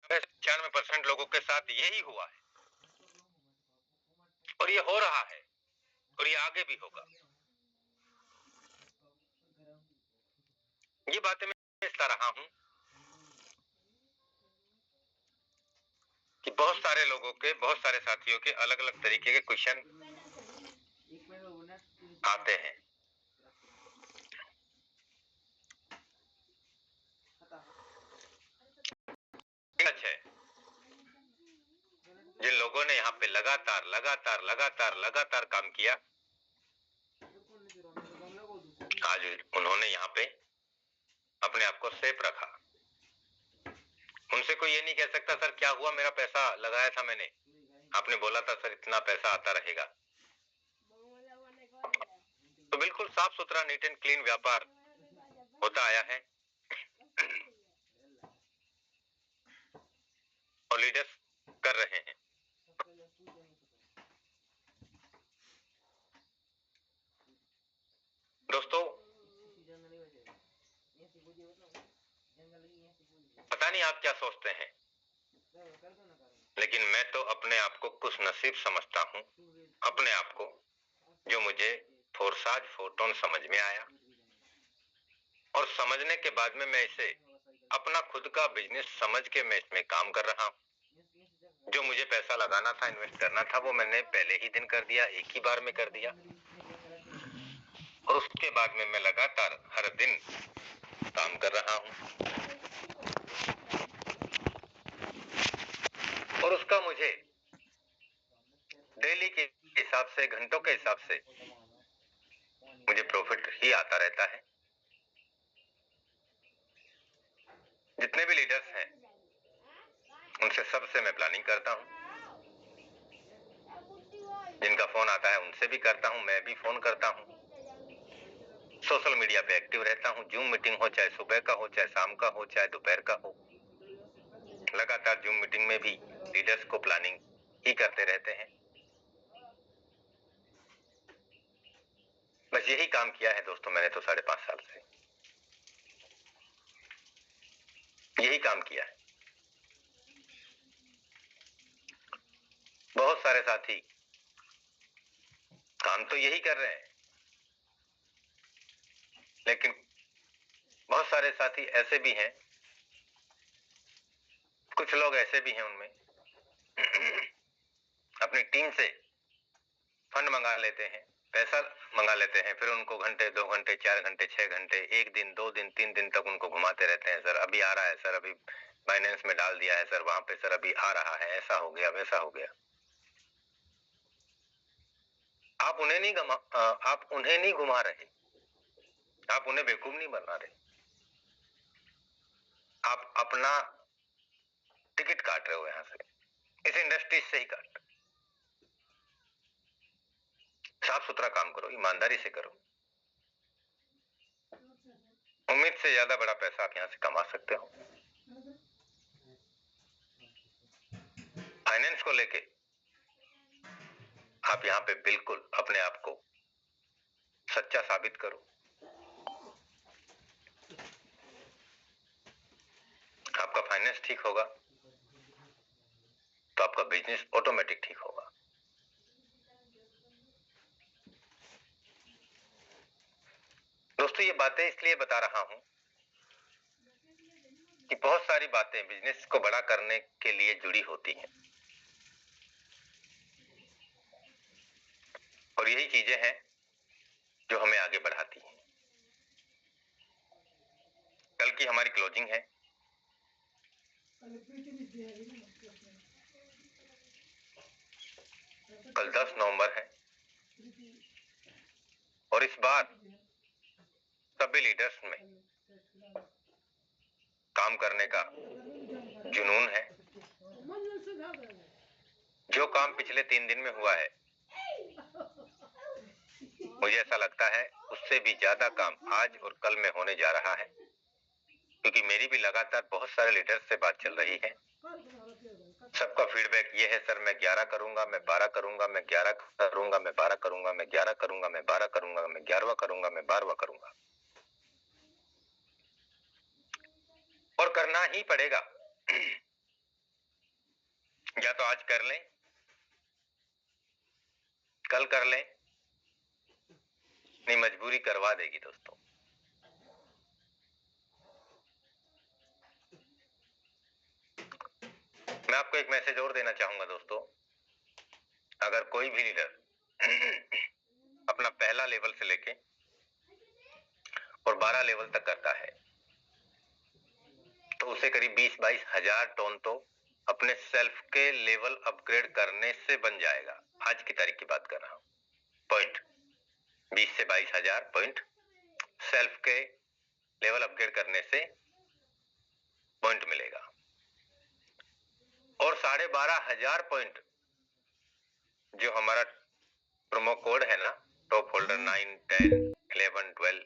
96% लोगों के साथ यही हुआ है और ये हो रहा है और ये आगे भी होगा। ये बातें मैं समझता रहा हूं कि बहुत सारे लोगों के, बहुत सारे साथियों के अलग अलग तरीके के क्वेश्चन आते हैं। सच है, जिन लोगों ने यहाँ पे लगातार लगातार लगातार लगातार काम किया, आज उन्होंने यहाँ पे अपने आप को सेफ रखा। उनसे कोई ये नहीं कह सकता सर क्या हुआ, मेरा पैसा लगाया था मैंने, आपने बोला था सर इतना पैसा आता रहेगा। तो बिल्कुल साफ सुथरा नीट एंड क्लीन व्यापार होता आया है और लीडर्स कर रहे हैं। दोस्तों, पता नहीं आप क्या सोचते हैं, लेकिन मैं तो अपने आप को खुश नसीब समझता हूं, अपने आप को, जो मुझे फोरसाज फोरटोन समझ में आया और समझने के बाद में मैं इसे अपना खुद का बिजनेस समझ के मैं इसमें काम कर रहा हूं। जो मुझे पैसा लगाना था, इन्वेस्ट करना था, वो मैंने पहले ही दिन कर दिया, एक ही बार में कर दिया और उसके बाद में मैं लगातार हर दिन काम कर रहा हूं और उसका मुझे डेली के हिसाब से, घंटों के हिसाब से मुझे प्रॉफिट ही आता रहता है। जितने भी लीडर्स हैं उनसे सबसे मैं प्लानिंग करता हूं, जिनका फोन आता है उनसे भी करता हूं, मैं भी फोन करता हूं, सोशल मीडिया पे एक्टिव रहता हूं। जूम मीटिंग हो, चाहे सुबह का हो, चाहे शाम का हो, चाहे दोपहर का हो, लगातार जूम मीटिंग में भी लीडर्स को प्लानिंग ही करते रहते हैं। बस यही काम किया है दोस्तों मैंने तो 5.5 साल से यही काम किया है। बहुत सारे साथी काम तो यही कर रहे हैं, लेकिन बहुत सारे साथी ऐसे भी हैं, कुछ लोग ऐसे भी हैं उनमें अपनी टीम से फंड मंगा लेते हैं, पैसा मंगा लेते हैं, फिर उनको घंटे, 2 घंटे, 4 घंटे, 6 घंटे, 1 दिन, 2 दिन, 3 दिन तक उनको घुमाते रहते हैं। सर अभी आ रहा है, सर अभी फाइनेंस में डाल दिया है, सर वहां पे, सर अभी आ रहा है, ऐसा हो गया, वैसा हो गया। आप उन्हें नहीं घुमा रहे, आप उन्हें बेवकूफ नहीं बना रहे, आप अपना टिकट काट रहे हो यहां से, इस इंडस्ट्री से ही काट। साफ सुथरा काम करो, ईमानदारी से करो, उम्मीद से ज्यादा बड़ा पैसा आप यहां से कमा सकते हो। फाइनेंस को लेके आप यहां पे बिल्कुल अपने आप को सच्चा साबित करो, आपका फाइनेंस ठीक होगा तो आपका बिजनेस ऑटोमेटिक ठीक होगा। दोस्तों, ये बातें इसलिए बता रहा हूं कि बहुत सारी बातें बिजनेस को बड़ा करने के लिए जुड़ी होती हैं और यही चीजें हैं जो हमें आगे बढ़ाती हैं। कल की हमारी क्लोजिंग है, कल 10 नवंबर है और इस बार सभी लीडर्स में काम करने का जुनून है। जो काम पिछले 3 दिन में हुआ है, मुझे ऐसा लगता है उससे भी ज्यादा काम आज और कल में होने जा रहा है, क्योंकि मेरी भी लगातार बहुत सारे लीडर्स से बात चल रही है। सबका फीडबैक ये है, सर मैं 11 करूंगा, मैं 12 करूंगा, मैं 11 करूंगा, मैं 12 करूंगा, मैं 11 करूंगा, मैं 12 करूंगा, मैं 11वां करूंगा, मैं 12वां करूंगा और करना ही पड़ेगा। तो आज कर लें, कल कर लें, नहीं मजबूरी करवा देगी दोस्तों। मैं आपको एक मैसेज और देना चाहूंगा दोस्तों, अगर कोई भी लीडर अपना पहला लेवल से लेके और 12 लेवल तक करता है तो उसे करीब 20-22 हजार टोन तो अपने सेल्फ के लेवल अपग्रेड करने से बन जाएगा। आज की तारीख की बात कर रहा हूं। पॉइंट 20 से 22 हजार पॉइंट सेल्फ के लेवल अपग्रेड करने से पॉइंट मिलेगा, और 12,500 पॉइंट जो हमारा प्रोमो कोड है ना, टॉप होल्डर 9, 10, 11, 12,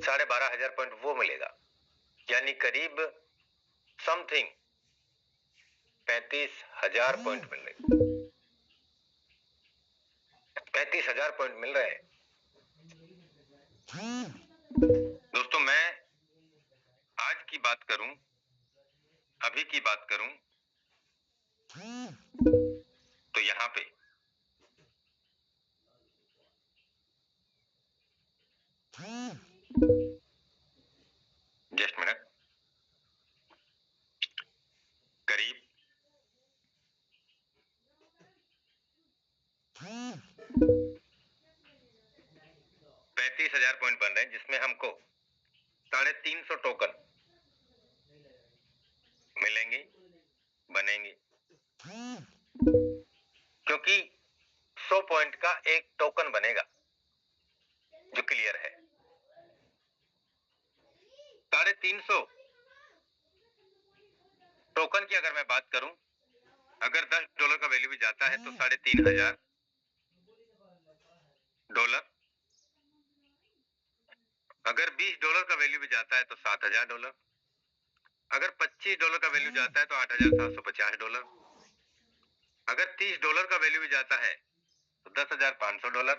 12,500 पॉइंट वो मिलेगा, यानी करीब समथिंग 35,000 पॉइंट मिल रहे, 35,000 पॉइंट मिल रहे हैं दोस्तों। मैं आज की बात करूं, अभी की बात करूं तो यहां पे जस्ट मिनट, करीब 35,000 पॉइंट बन रहे हैं, जिसमें हमको 350 टोकन मिलेंगे, बनेंगे, क्योंकि 100 पॉइंट का एक टोकन बनेगा जो क्लियर है। 350 टोकन की अगर मैं बात करूं, अगर $10 का वैल्यू भी जाता है तो $3,500 डॉलर, अगर $20 का वैल्यू भी जाता है तो $7,000, अगर $25 का वैल्यू जाता है तो $8,750, अगर $30 का वैल्यू भी जाता है तो $10,500,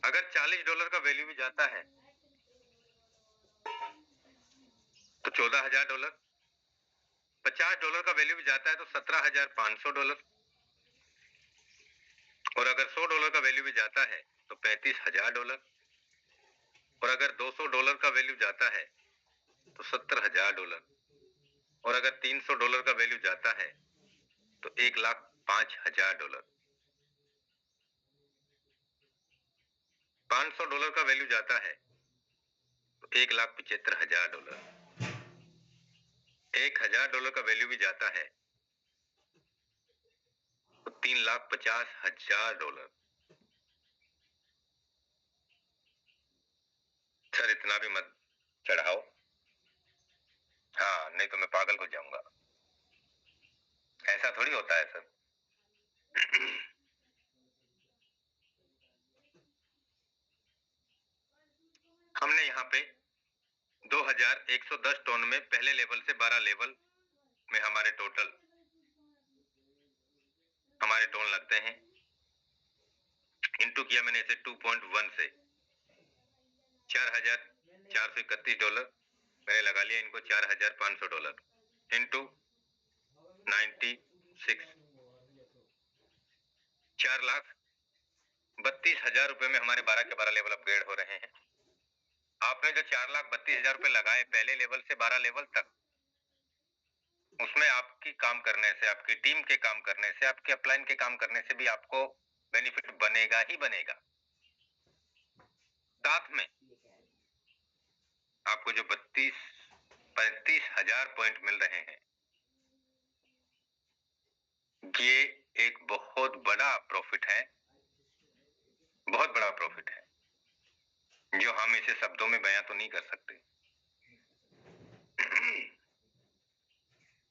अगर $40 का वैल्यू भी जाता है तो $14,000, $50 का वैल्यू भी जाता है तो $17,500, और अगर $100 का वैल्यू भी जाता है तो $35,000, और अगर $200 का वैल्यू जाता है तो $70,000, और अगर $300 का वैल्यू जाता है तो $1,05,000, $500 का वैल्यू जाता है तो $1,75,000, $1,000 का वैल्यू भी जाता है तो $3,50,000। सर इतना भी मत चढ़ाओ, हाँ नहीं तो मैं पागल हो जाऊंगा। ऐसा थोड़ी होता है सर। हमने यहाँ पे 2,110 टोन में पहले लेवल से 12 लेवल में हमारे टोटल हमारे टोन लगते हैं, इंटू किया मैंने इसे 2.1 से $4,431 मैंने लगा लिया इनको, $4,500 इंटू 96, 4,32,000 रुपए में हमारे 12 के 12 लेवल अपग्रेड हो रहे हैं। आपने जो 4,32,000 रुपए लगाए पहले लेवल से 12 लेवल तक, उसमें आपकी काम करने से, आपकी टीम के काम करने से, आपके अपलाइन के काम करने से भी आपको बेनिफिट बनेगा ही बनेगा। साथ में आपको जो 35,000 पॉइंट मिल रहे हैं, ये एक बहुत बड़ा प्रॉफिट है, बहुत बड़ा प्रॉफिट है, जो हम इसे शब्दों में बयां तो नहीं कर सकते।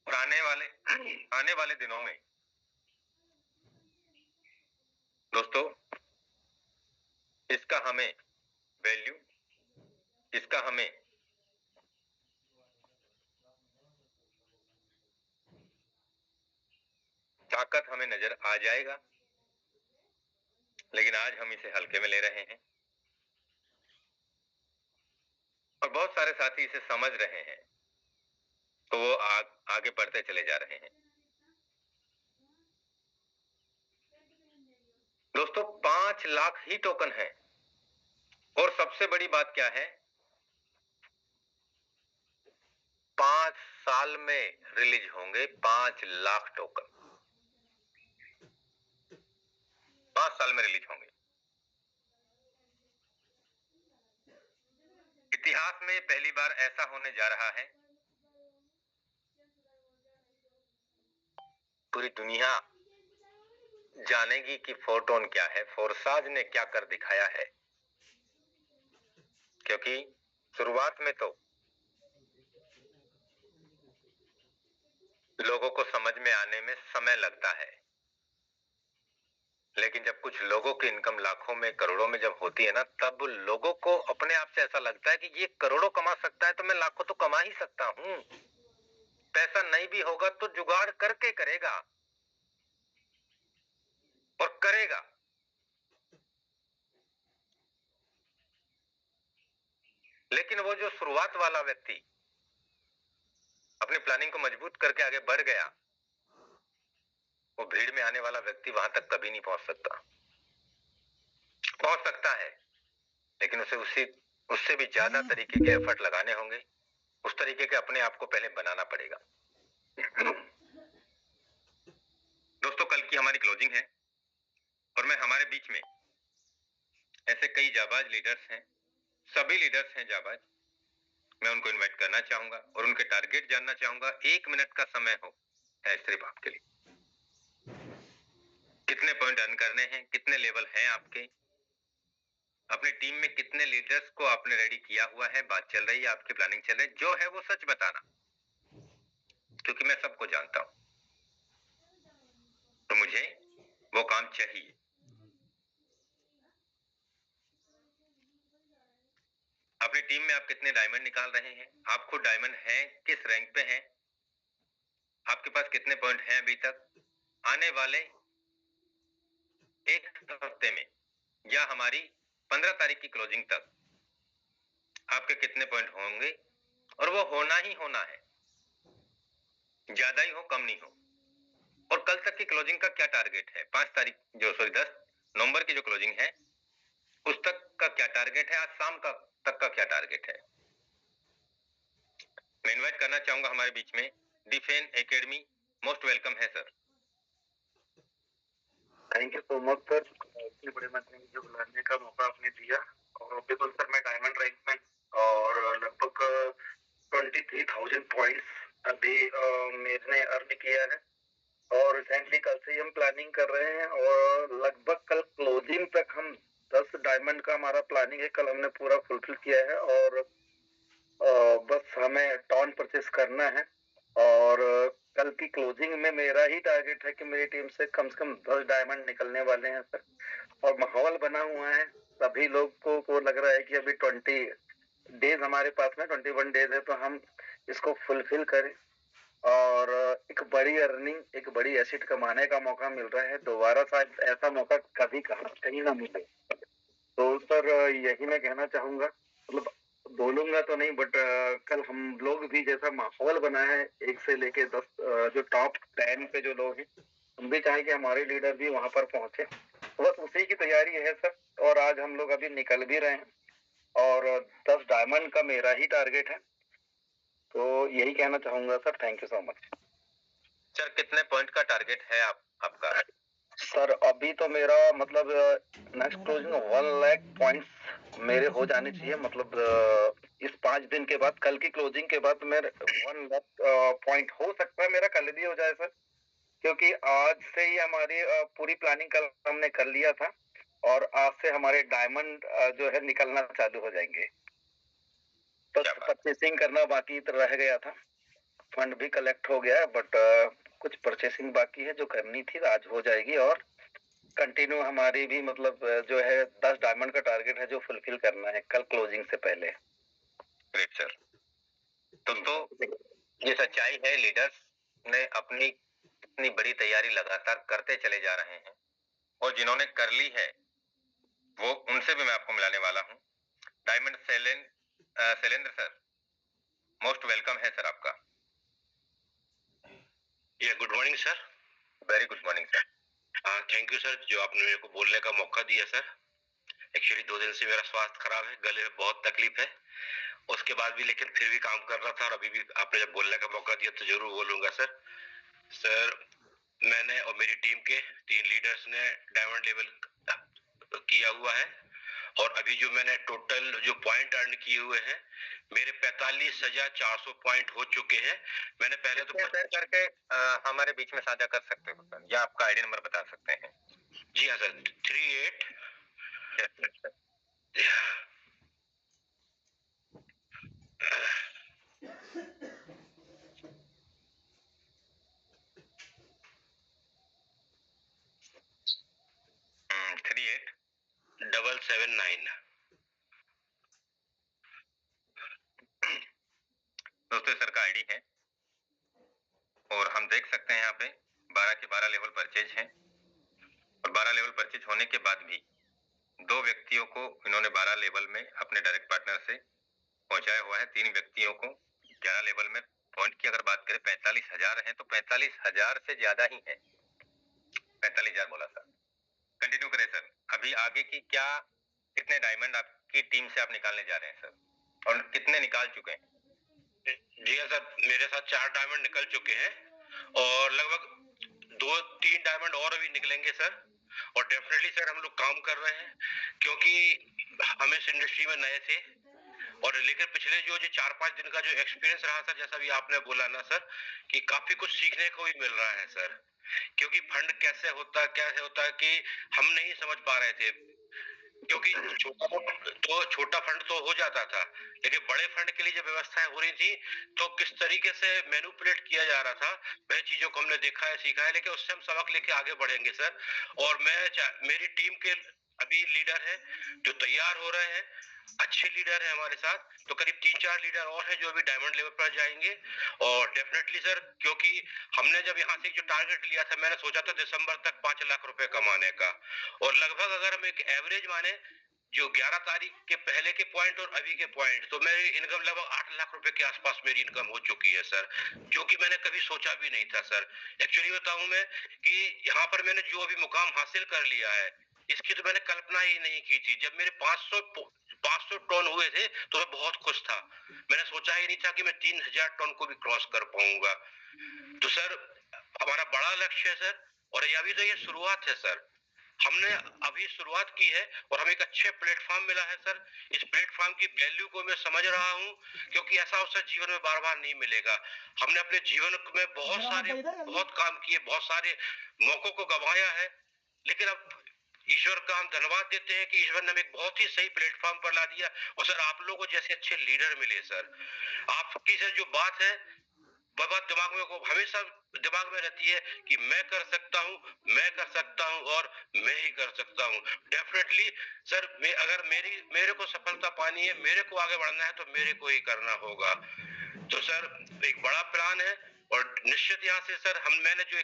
और आने वाले दिनों में दोस्तों इसका हमें वैल्यू, इसका हमें ताकत हमें नजर आ जाएगा, लेकिन आज हम इसे हल्के में ले रहे हैं और बहुत सारे साथी इसे समझ रहे हैं, तो वो आगे बढ़ते चले जा रहे हैं। दोस्तों 5 लाख ही टोकन है। और सबसे बड़ी बात क्या है, 5 साल में रिलीज होंगे 5 लाख टोकन। 5 साल में रिलीज होंगे। इतिहास में पहली बार ऐसा होने जा रहा है। पूरी दुनिया जानेगी कि फोटोन क्या है, फोरसाज ने क्या कर दिखाया है। क्योंकि शुरुआत में तो लोगों को समझ में आने में समय लगता है, लेकिन जब कुछ लोगों की इनकम लाखों में करोड़ों में जब होती है ना, तब लोगों को अपने आप से ऐसा लगता है कि ये करोड़ों कमा सकता है तो मैं लाखों तो कमा ही सकता हूं। पैसा नहीं भी होगा तो जुगाड़ करके करेगा और करेगा। लेकिन वो जो शुरुआत वाला व्यक्ति अपनी प्लानिंग को मजबूत करके आगे बढ़ गया, वो भीड़ में आने वाला व्यक्ति वहां तक कभी नहीं पहुंच सकता। पहुंच सकता है, लेकिन उसे उससे भी ज्यादा तरीके के एफर्ट लगाने होंगे। उस तरीके के अपने आप को पहले बनाना पड़ेगा। दोस्तों कल की हमारी क्लोजिंग है और मैं हमारे बीच में ऐसे कई जाबाज लीडर्स हैं, सभी लीडर्स हैं जाबाज। मैं उनको इनवाइट करना चाहूंगा और उनके टारगेट जानना चाहूंगा। 1 मिनट का समय हो है सिर्फ आपके लिए। कितने पॉइंट अर्न करने हैं, कितने लेवल हैं आपके, अपनी टीम में कितने लीडर्स को आपने रेडी किया हुआ है, बात चल रही है, आपकी प्लानिंग चल रही है, जो है वो सच बताना, क्योंकि मैं सबको जानता हूं। तो मुझे वो काम चाहिए। अपनी टीम में आप कितने डायमंड निकाल रहे हैं, आप खुद डायमंड हैं, किस रैंक पे हैं, आपके पास कितने पॉइंट हैं अभी तक, आने वाले एक हफ्ते में या हमारी 15 तारीख की क्लोजिंग तक आपके कितने पॉइंट होंगे। और वो होना ही होना है, ज्यादा ही हो कम नहीं हो। और कल तक की क्लोजिंग का क्या टारगेट है, 10 नवंबर की जो क्लोजिंग है उस तक का क्या टारगेट है, आज शाम का तक का क्या टारगेट है। मैं इनवाइट करना चाहूंगा हमारे बीच में डिफेन एकेडमी। मोस्ट वेलकम है sir. Thank you so much sir, इतने बड़े मंत्री मुझे बुलाने का मौका आपने दिया। और बिल्कुल सर, मैं डायमंड रैंक में और लगभग 23,000 पॉइंट्स अभी मैंने अर्न किया है। और रिसेंटली कल से ही हम प्लानिंग कर रहे हैं और लगभग कल क्लोजिंग तक हम 10 डायमंड का हमारा प्लानिंग है। कल हमने पूरा फुलफिल किया है और बस हमें टॉन परचेस करना है। और कल की क्लोजिंग में मेरा ही टारगेट है कि मेरी टीम से कम 10 डायमंड निकलने वाले हैं सर। और माहौल बना हुआ है, सभी लोगों को लग रहा है कि अभी 20 डेज हमारे पास में 21 डेज है, तो हम इसको फुलफिल करें। और एक बड़ी अर्निंग, एक बड़ी एसेट कमाने का मौका मिल रहा है। दोबारा शायद ऐसा मौका कभी कहीं ना मिले। तो सर यही मैं कहना चाहूंगा, मतलब बोलूंगा तो नहीं, बट कल हम लोग भी जैसा माहौल बना है 1 से लेके 10, जो टॉप 10 पे जो लोग हैं, हम भी चाहें कि हमारे लीडर भी वहां पर पहुंचे। तो बस उसी की तैयारी है सर। और आज हम लोग अभी निकल भी रहे हैं और 10 डायमंड का मेरा ही टारगेट है। तो यही कहना चाहूंगा sir. Thank you so much sir. कितने पॉइंट का टारगेट है आपका? सर अभी तो मेरा मतलब नेक्स्ट क्लोजिंग 1 लाख पॉइंट्स मेरे हो जाने चाहिए। मतलब इस 5 दिन के बाद, कल की क्लोजिंग के बाद मेरे 1 लाख पॉइंट हो सकता है मेरा कल भी हो जाए सर, क्योंकि आज से ही हमारी पूरी प्लानिंग कल हमने कर लिया था और आज से हमारे डायमंड जो है निकलना चालू हो जाएंगे। तो परचेसिंग करना बाकी रह गया था, फंड भी कलेक्ट हो गया है, बट कुछ परचेसिंग बाकी है जो करनी थी, आज हो जाएगी। और कंटिन्यू हमारी भी मतलब जो है 10 डायमंड का टारगेट है जो फुलफिल करना है कल क्लोजिंग से पहले। Great sir. तो ये सच्चाई है, लीडर्स ने अपनी इतनी बड़ी तैयारी लगातार करते चले जा रहे हैं और जिन्होंने कर ली है वो उनसे भी मैं आपको मिलाने वाला हूं। Diamond Shailendra sir, most welcome है सर आपका। Good morning sir. Very good morning sir. Thank you sir जो आपने मेरे को बोलने का मौका दिया सर। एक्चुअली 2 दिन से मेरा स्वास्थ्य खराब है, गले में बहुत तकलीफ है। उसके बाद भी लेकिन फिर भी काम कर रहा था और अभी भी आपने जब बोलने का मौका दिया तो जरूर बोलूंगा सर। सर मैंने और मेरी टीम के 3 लीडर्स ने डायमंड लेवल किया हुआ है और अभी जो मैंने टोटल जो पॉइंट अर्न किए हुए हैं मेरे 45,400 पॉइंट हो चुके हैं। मैंने पहले तो शेयर करके हमारे बीच में साझा कर सकते हो सर, या आपका आईडी नंबर बता सकते हैं? जी हाँ सर, 38 38,779। दोस्तों सर का आईडी है और हम देख सकते हैं यहाँ पे 12 के 12 लेवल परचेज हैं और 12 लेवल परचेज होने के बाद भी 2 व्यक्तियों को इन्होंने 12 लेवल में अपने डायरेक्ट पार्टनर से पहुंचाया हुआ है। 3 व्यक्तियों को 11 लेवल में पॉइंट की अगर बात करें 45,000 है तो 45,000 से ज्यादा ही है। 45,000 बोला सर। कंटिन्यू करें सर। अभी आगे की क्या कितने डायमंड आपकी टीम से आप निकालने जा रहे हैं सर और कितने निकाल चुके हैं? जी हाँ सर, मेरे साथ 4 डायमंड निकल चुके हैं और लगभग 2-3 डायमंड और अभी निकलेंगे सर। और डेफिनेटली सर हम लोग काम कर रहे हैं क्योंकि हम इस इंडस्ट्री में नए थे और लेकिन पिछले जो 4-5 दिन का जो एक्सपीरियंस रहा सर, जैसा भी आपने बोला ना सर कि काफी कुछ सीखने को भी मिल रहा है सर। क्योंकि फंड कैसे होता है कि हम नहीं समझ पा रहे थे क्योंकि छोटा फंड तो हो जाता था लेकिन बड़े फंड के लिए जब व्यवस्थाएं हो रही थी तो किस तरीके से मैनिपुलेट किया जा रहा था वह चीजों को हमने देखा है, सीखा है, लेकिन उससे हम सबक लेके आगे बढ़ेंगे सर। और मेरी टीम के अभी लीडर है जो तैयार हो रहे हैं, अच्छे लीडर है हमारे साथ, तो करीब 3-4 लीडर और है जो अभी डायमंड लेवल पर जाएंगे। और डेफिनेटली सर क्योंकि हमने जब यहाँ से जो टारगेट लिया था मैंने सोचा था दिसंबर तक 5 लाख रुपए कमाने का और लगभग अगर हम एक एवरेज माने जो 11 तारीख के पहले के पॉइंट और अभी के पॉइंट तो मेरी इनकम लगभग 8 लाख रुपए के आसपास मेरी इनकम हो चुकी है सर, जो कि मैंने कभी सोचा भी नहीं था सर। एक्चुअली बताऊं मैं कि यहाँ पर मैंने जो अभी मुकाम हासिल कर लिया है इसकी तो मैंने कल्पना ही नहीं की थी। जब मेरे 500 टन हुए थे तो मैं बहुत खुश था, मैंने सोचा ही नहीं था कि मैं 3,000 टन को भी क्रॉस कर पाऊंगा। तो सर हमारा बड़ा लक्ष्य है सर और अभी तो ये शुरुआत है सर, हमने अभी शुरुआत की है और हमें एक अच्छे प्लेटफॉर्म मिला है सर। इस प्लेटफॉर्म की वैल्यू को मैं समझ रहा हूँ क्योंकि ऐसा अवसर जीवन में बार बार नहीं मिलेगा। हमने अपने जीवन में बहुत काम किए, बहुत सारे मौकों को गंवाया है, लेकिन अब ईश्वर का हम धन्यवाद देते हैं कि ईश्वर ने हमें एक बहुत ही सही प्लेटफॉर्म पर ला दिया। और सर आप लोगों जैसे अच्छे लीडर मिले सर, आपकी सर जो बात है वह बात दिमाग में को हमेशा दिमाग में रहती है कि मैं कर सकता हूँ और मैं ही कर सकता हूँ। डेफिनेटली सर अगर मेरे को सफलता पानी है, मेरे को आगे बढ़ना है तो मेरे को ही करना होगा। तो सर एक बड़ा प्लान है और निश्चित यहाँ से सर मैंने जो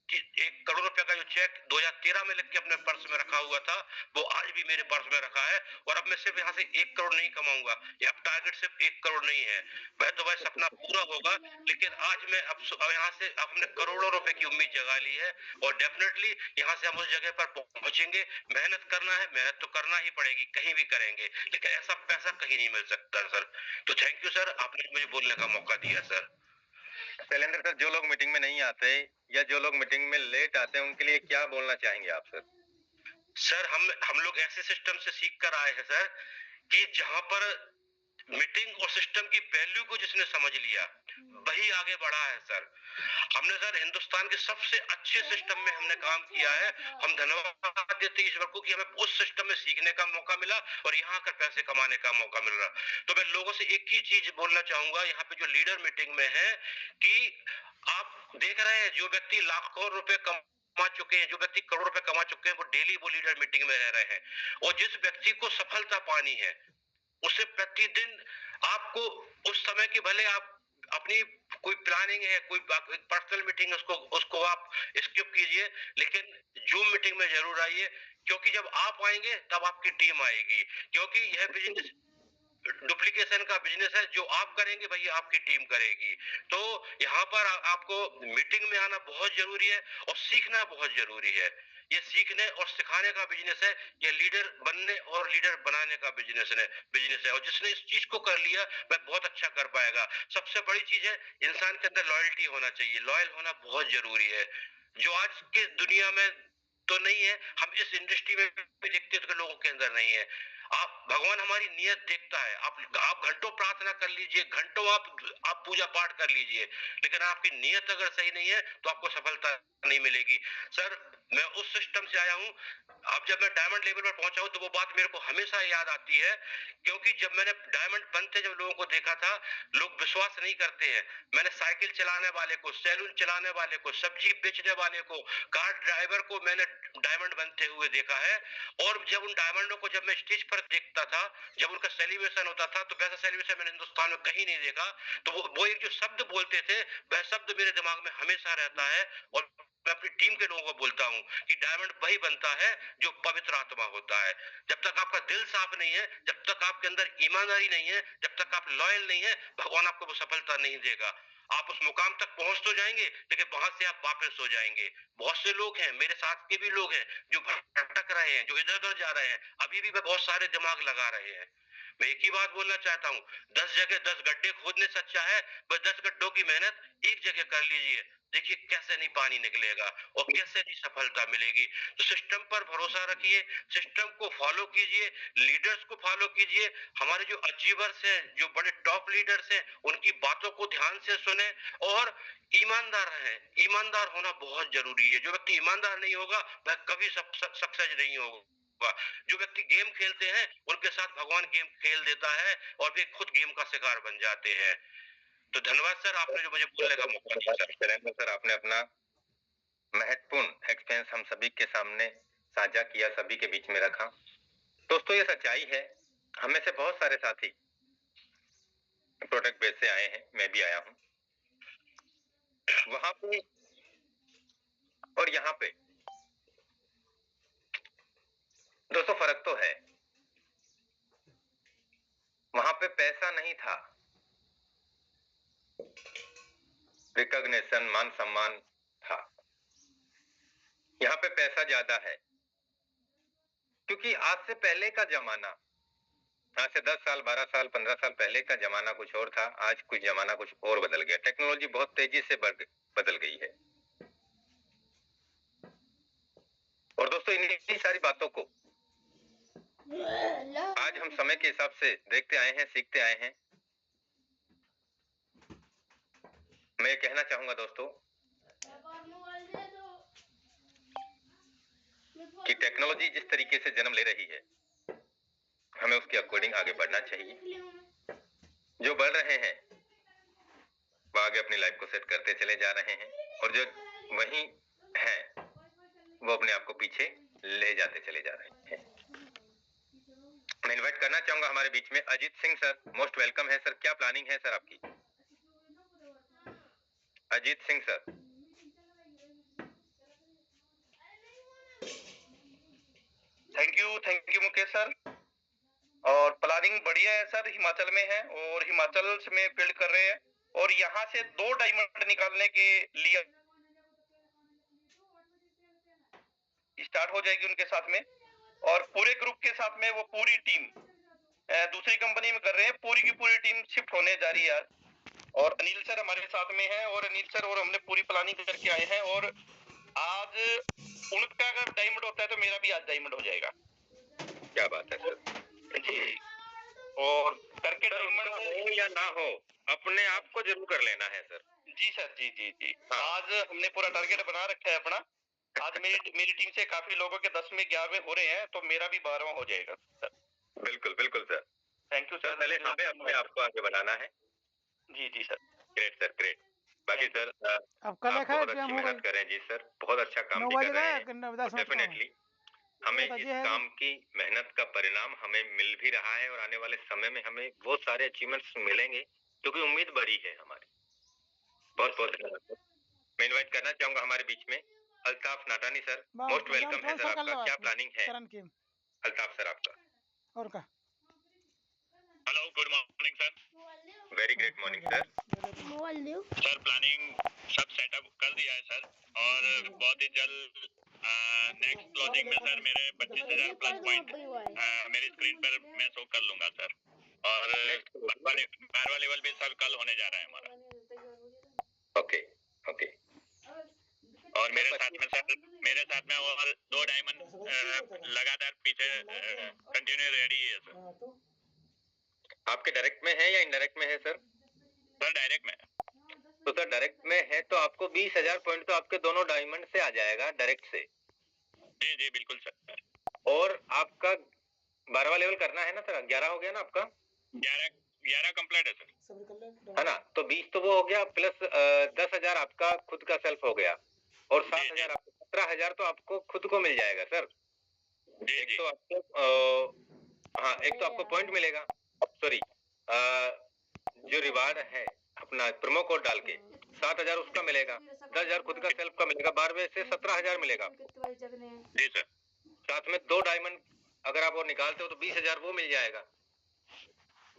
1 करोड़ रुपए का जो चेक 2013 में लिख के अपने पर्स में रखा हुआ था वो आज भी मेरे पर्स में रखा है और अब मैं सिर्फ यहाँ से 1 करोड़ नहीं कमाऊंगा, ये अब टारगेट सिर्फ 1 करोड़ नहीं है, वह तो वह सपना पूरा होगा, लेकिन आज मैं अब यहाँ से हमने करोड़ों रुपए की उम्मीद जगा ली है और डेफिनेटली यहाँ से हम उस जगह पर पहुंचेंगे। मेहनत करना है, मेहनत तो करना ही पड़ेगी, कहीं भी करेंगे, लेकिन ऐसा पैसा कहीं नहीं मिल सकता सर। तो थैंक यू सर, आपने मुझे बोलने का मौका दिया सर। शैलेंद्र सर, जो लोग मीटिंग में नहीं आते या जो लोग मीटिंग में लेट आते हैं उनके लिए क्या बोलना चाहेंगे आप सर? सर हम लोग ऐसे सिस्टम से सीख कर आए हैं सर कि जहां पर मीटिंग और सिस्टम की वैल्यू को जिसने समझ लिया वही आगे बढ़ा है सर। हमने सर हिंदुस्तान के सबसे अच्छे सिस्टम में हमने काम किया है, हम धन्यवाद देते हैं ईश्वर को कि हमें उस सिस्टम में सीखने का मौका मिला और यहाँ आकर पैसे कमाने का मौका मिल रहा। तो मैं लोगों से एक ही चीज बोलना चाहूंगा यहाँ पे जो लीडर मीटिंग में है कि आप देख रहे हैं जो व्यक्ति लाखों रुपए कमा चुके हैं, जो व्यक्ति करोड़ रुपए कमा चुके हैं, वो डेली वो लीडर मीटिंग में रह रहे हैं और जिस व्यक्ति को सफलता पानी है उसे प्रतिदिन आपको उस समय की भले आप अपनी कोई प्लानिंग है, कोई पर्सनल मीटिंग उसको आप स्किप कीजिए, लेकिन जूम मीटिंग में जरूर आइए क्योंकि जब आप आएंगे तब आपकी टीम आएगी, क्योंकि यह बिजनेस डुप्लीकेशन का बिजनेस है, जो आप करेंगे वही आपकी टीम करेगी। तो यहाँ पर आपको मीटिंग में आना बहुत जरूरी है और सीखना बहुत जरूरी है ये सीखने और सिखाने का बिजनेस है, ये लीडर बनने और लीडर बनाने का बिजनेस है। और जिसने इस चीज को कर लिया वह बहुत अच्छा कर पाएगा। सबसे बड़ी चीज है इंसान के अंदर लॉयल्टी होना चाहिए, लॉयल होना बहुत जरूरी है, जो आज की दुनिया में तो नहीं है, हम इस इंडस्ट्री में भी देखते हैं तो लोगों के अंदर नहीं है। आप भगवान हमारी नियत देखता है, आप घंटों प्रार्थना कर लीजिए, घंटों आप पूजा पाठ कर लीजिए, लेकिन आपकी नियत अगर सही नहीं है तो आपको सफलता नहीं मिलेगी। सर मैं उस सिस्टम से आया हूं, अब जब मैं डायमंड लेवल पर पहुंचा हूं तो वो बात मेरे को हमेशा याद आती है, क्योंकि जब मैंने डायमंड बनते जब लोगों को देखा था, लोग विश्वास नहीं करते हैं। मैंने साइकिल चलाने वाले को, सैलून चलाने वाले को, सब्जी बेचने वाले को, कार ड्राइवर को मैंने डायमंड बनते हुए देखा है। और जब उन डायमंडों को जब मैं स्टेज पर देखता था, जब उनका सेलिब्रेशन होता था, तो वैसा सेलिब्रेशन मैंने हिंदुस्तान में कहीं नहीं देखा। तो वो एक जो शब्द बोलते थे, वह शब्द मेरे दिमाग में हमेशा रहता है। और मैं अपनी टीम के लोगों को बोलता हूं कि डायमंड वही बनता है जो पवित्र आत्मा होता है। जब तक आपका दिल साफ नहीं है, जब तक आपके अंदर ईमानदारी नहीं है, जब तक आप लॉयल नहीं है, भगवान आपको वो सफलता नहीं देगा। आप उस मुकाम तक पहुंच तो जाएंगे, लेकिन वहां से आप वापस हो जाएंगे। बहुत से लोग हैं, मेरे साथ के भी लोग हैं, जो भटक रहे हैं, जो इधर उधर जा रहे हैं, अभी भी बहुत सारे दिमाग लगा रहे हैं। मैं एक ही बात बोलना चाहता हूँ, 10 जगह 10 गड्ढे खोदने से अच्छा है बस 10 गड्ढों की मेहनत एक जगह कर लीजिए। देखिए कैसे नहीं पानी निकलेगा और कैसे नहीं सफलता मिलेगी। तो सिस्टम पर भरोसा रखिए, सिस्टम को फॉलो कीजिए, लीडर्स को फॉलो कीजिए। हमारे जो अचीवर्स हैं, जो बड़े टॉप लीडर्स हैं, उनकी बातों को ध्यान से सुने और ईमानदार रहे। ईमानदार होना बहुत जरूरी है। जो व्यक्ति ईमानदार नहीं होगा वह कभी सक्सेस नहीं होगा। जो व्यक्ति गेम खेलते हैं उनके साथ भगवान गेम खेल देता है और वे खुद गेम का शिकार बन जाते हैं। तो धन्यवाद सर, आपने जो मुझे बोलने का मौका दिया। सर आपने अपना महत्वपूर्ण एक्सपीरियंस हम सभी के सामने साझा किया, सभी के बीच में रखा। दोस्तों ये सच्चाई है, हमें से बहुत सारे साथी प्रोडक्ट बेस से आए हैं, मैं भी आया हूं। वहां पे और यहाँ पे दोस्तों फर्क तो है। वहां पे पैसा नहीं था, रिकॉग्निशन, मान सम्मान था। यहाँ पे पैसा ज्यादा है, क्योंकि आज से पहले का जमाना, आज से 10 साल 12 साल 15 साल पहले का जमाना कुछ और था, आज कुछ जमाना कुछ और बदल गया। टेक्नोलॉजी बहुत तेजी से बदल गई है। और दोस्तों इन्हीं सारी बातों को आज हम समय के हिसाब से देखते आए हैं, सीखते आए हैं। मैं ये कहना चाहूंगा दोस्तों कि टेक्नोलॉजी जिस तरीके से जन्म ले रही है, हमें उसके अकॉर्डिंग आगे बढ़ना चाहिए। जो बढ़ रहे हैं वो आगे अपनी लाइफ को सेट करते चले जा रहे हैं, और जो वहीं हैं वो अपने आप को पीछे ले जाते चले जा रहे हैं। मैं इनवाइट करना चाहूंगा हमारे बीच में Ajit Singh sir. Most welcome है सर। क्या प्लानिंग है सर आपकी? Ajit Singh sir. Thank you Mukesh sir. और प्लानिंग बढ़िया है सर, हिमाचल में है और हिमाचल में बिल्ड कर रहे हैं, और यहाँ से 2 डायमंड निकालने के लिए स्टार्ट हो जाएगी उनके साथ में, और पूरे ग्रुप के साथ में वो पूरी टीम दूसरी कंपनी में कर रहे हैं। पूरी की पूरी टीम शिफ्ट होने जा रही है। और अनिल सर हमारे साथ में है, और अनिल सर और हमने पूरी प्लानिंग करके आए हैं, और आज उनका अगर डायमंड होता है तो मेरा भी आज डायमंड हो जाएगा। क्या बात है सर जी। और करके डायमंड हो या ना हो, अपने आप को जरूर कर लेना है सर। जी सर, जी जी जी। हाँ। आज हमने पूरा टारगेट बना रखा है अपना। आज मेरी टीम से काफी लोगों के 10वें 11वें हो रहे हैं, तो मेरा भी 12वां हो जाएगा सर। बिल्कुल बिल्कुल सर। Thank you sir. पहले हमें अपने आप को आगे बढ़ाना है। जी जी सर। Great sir, great. बाकी सर अब कल आप बहुत अच्छी मेहनत करें जी सर, बहुत अच्छा काम भी कर रहे हैं। डेफिनेटली हमें इस काम की मेहनत का परिणाम हमें मिल भी रहा है, और आने वाले समय में हमें बहुत सारे अचीवमेंट्स मिलेंगे, क्योंकि उम्मीद बड़ी है हमारी। बहुत बहुत धन्यवाद। मैं इनवाइट करना चाहूंगा हमारे बीच में Altaf Natani sir. Most welcome है सर आपका। क्या प्लानिंग है अल्ताफ सर आपका? और का hello, good morning sir. Very great morning sir. Sir planning सब सेटअप कर दिया है सर, और बहुत ही जल्द नेक्स्ट क्लोजिंग में सर मेरे 25,000 प्लस पॉइंट मेरी स्क्रीन पर मैं शो कर लूंगा सर। और बारवा लेवल भी सर कल होने जा रहा है हमारा। Okay okay. और मेरे साथ में और 2 डायमंड लगातार पीछे कंटिन्यू रेडी है सर। आपके डायरेक्ट में है या इनडायरेक्ट में है सर? सर डायरेक्ट में है। तो सर डायरेक्ट में है तो आपको 20,000 पॉइंट तो आपके दोनों डायमंड से आ जाएगा डायरेक्ट से। जी जी बिल्कुल सर। और आपका 12वां लेवल करना है ना सर? 11 हो गया ना आपका? 11 कंप्लीट है सर, है ना? तो 20 तो वो हो गया, प्लस 10,000 आपका खुद का सेल्फ हो गया, और 7,000 आपको 17,000 तो आपको खुद को मिल जाएगा सर। एक तो आपको हाँ, एक तो आपको पॉइंट मिलेगा, सॉरी जो रिवार्ड है अपना प्रोमो कोड डाल के 7,000 उसका मिलेगा, 10,000 खुद का सेल्फ का मिलेगा, 12वें से 17,000 मिलेगा आपको। जी सर। साथ में 2 डायमंड अगर आप और निकालते हो तो 20,000 वो मिल जाएगा।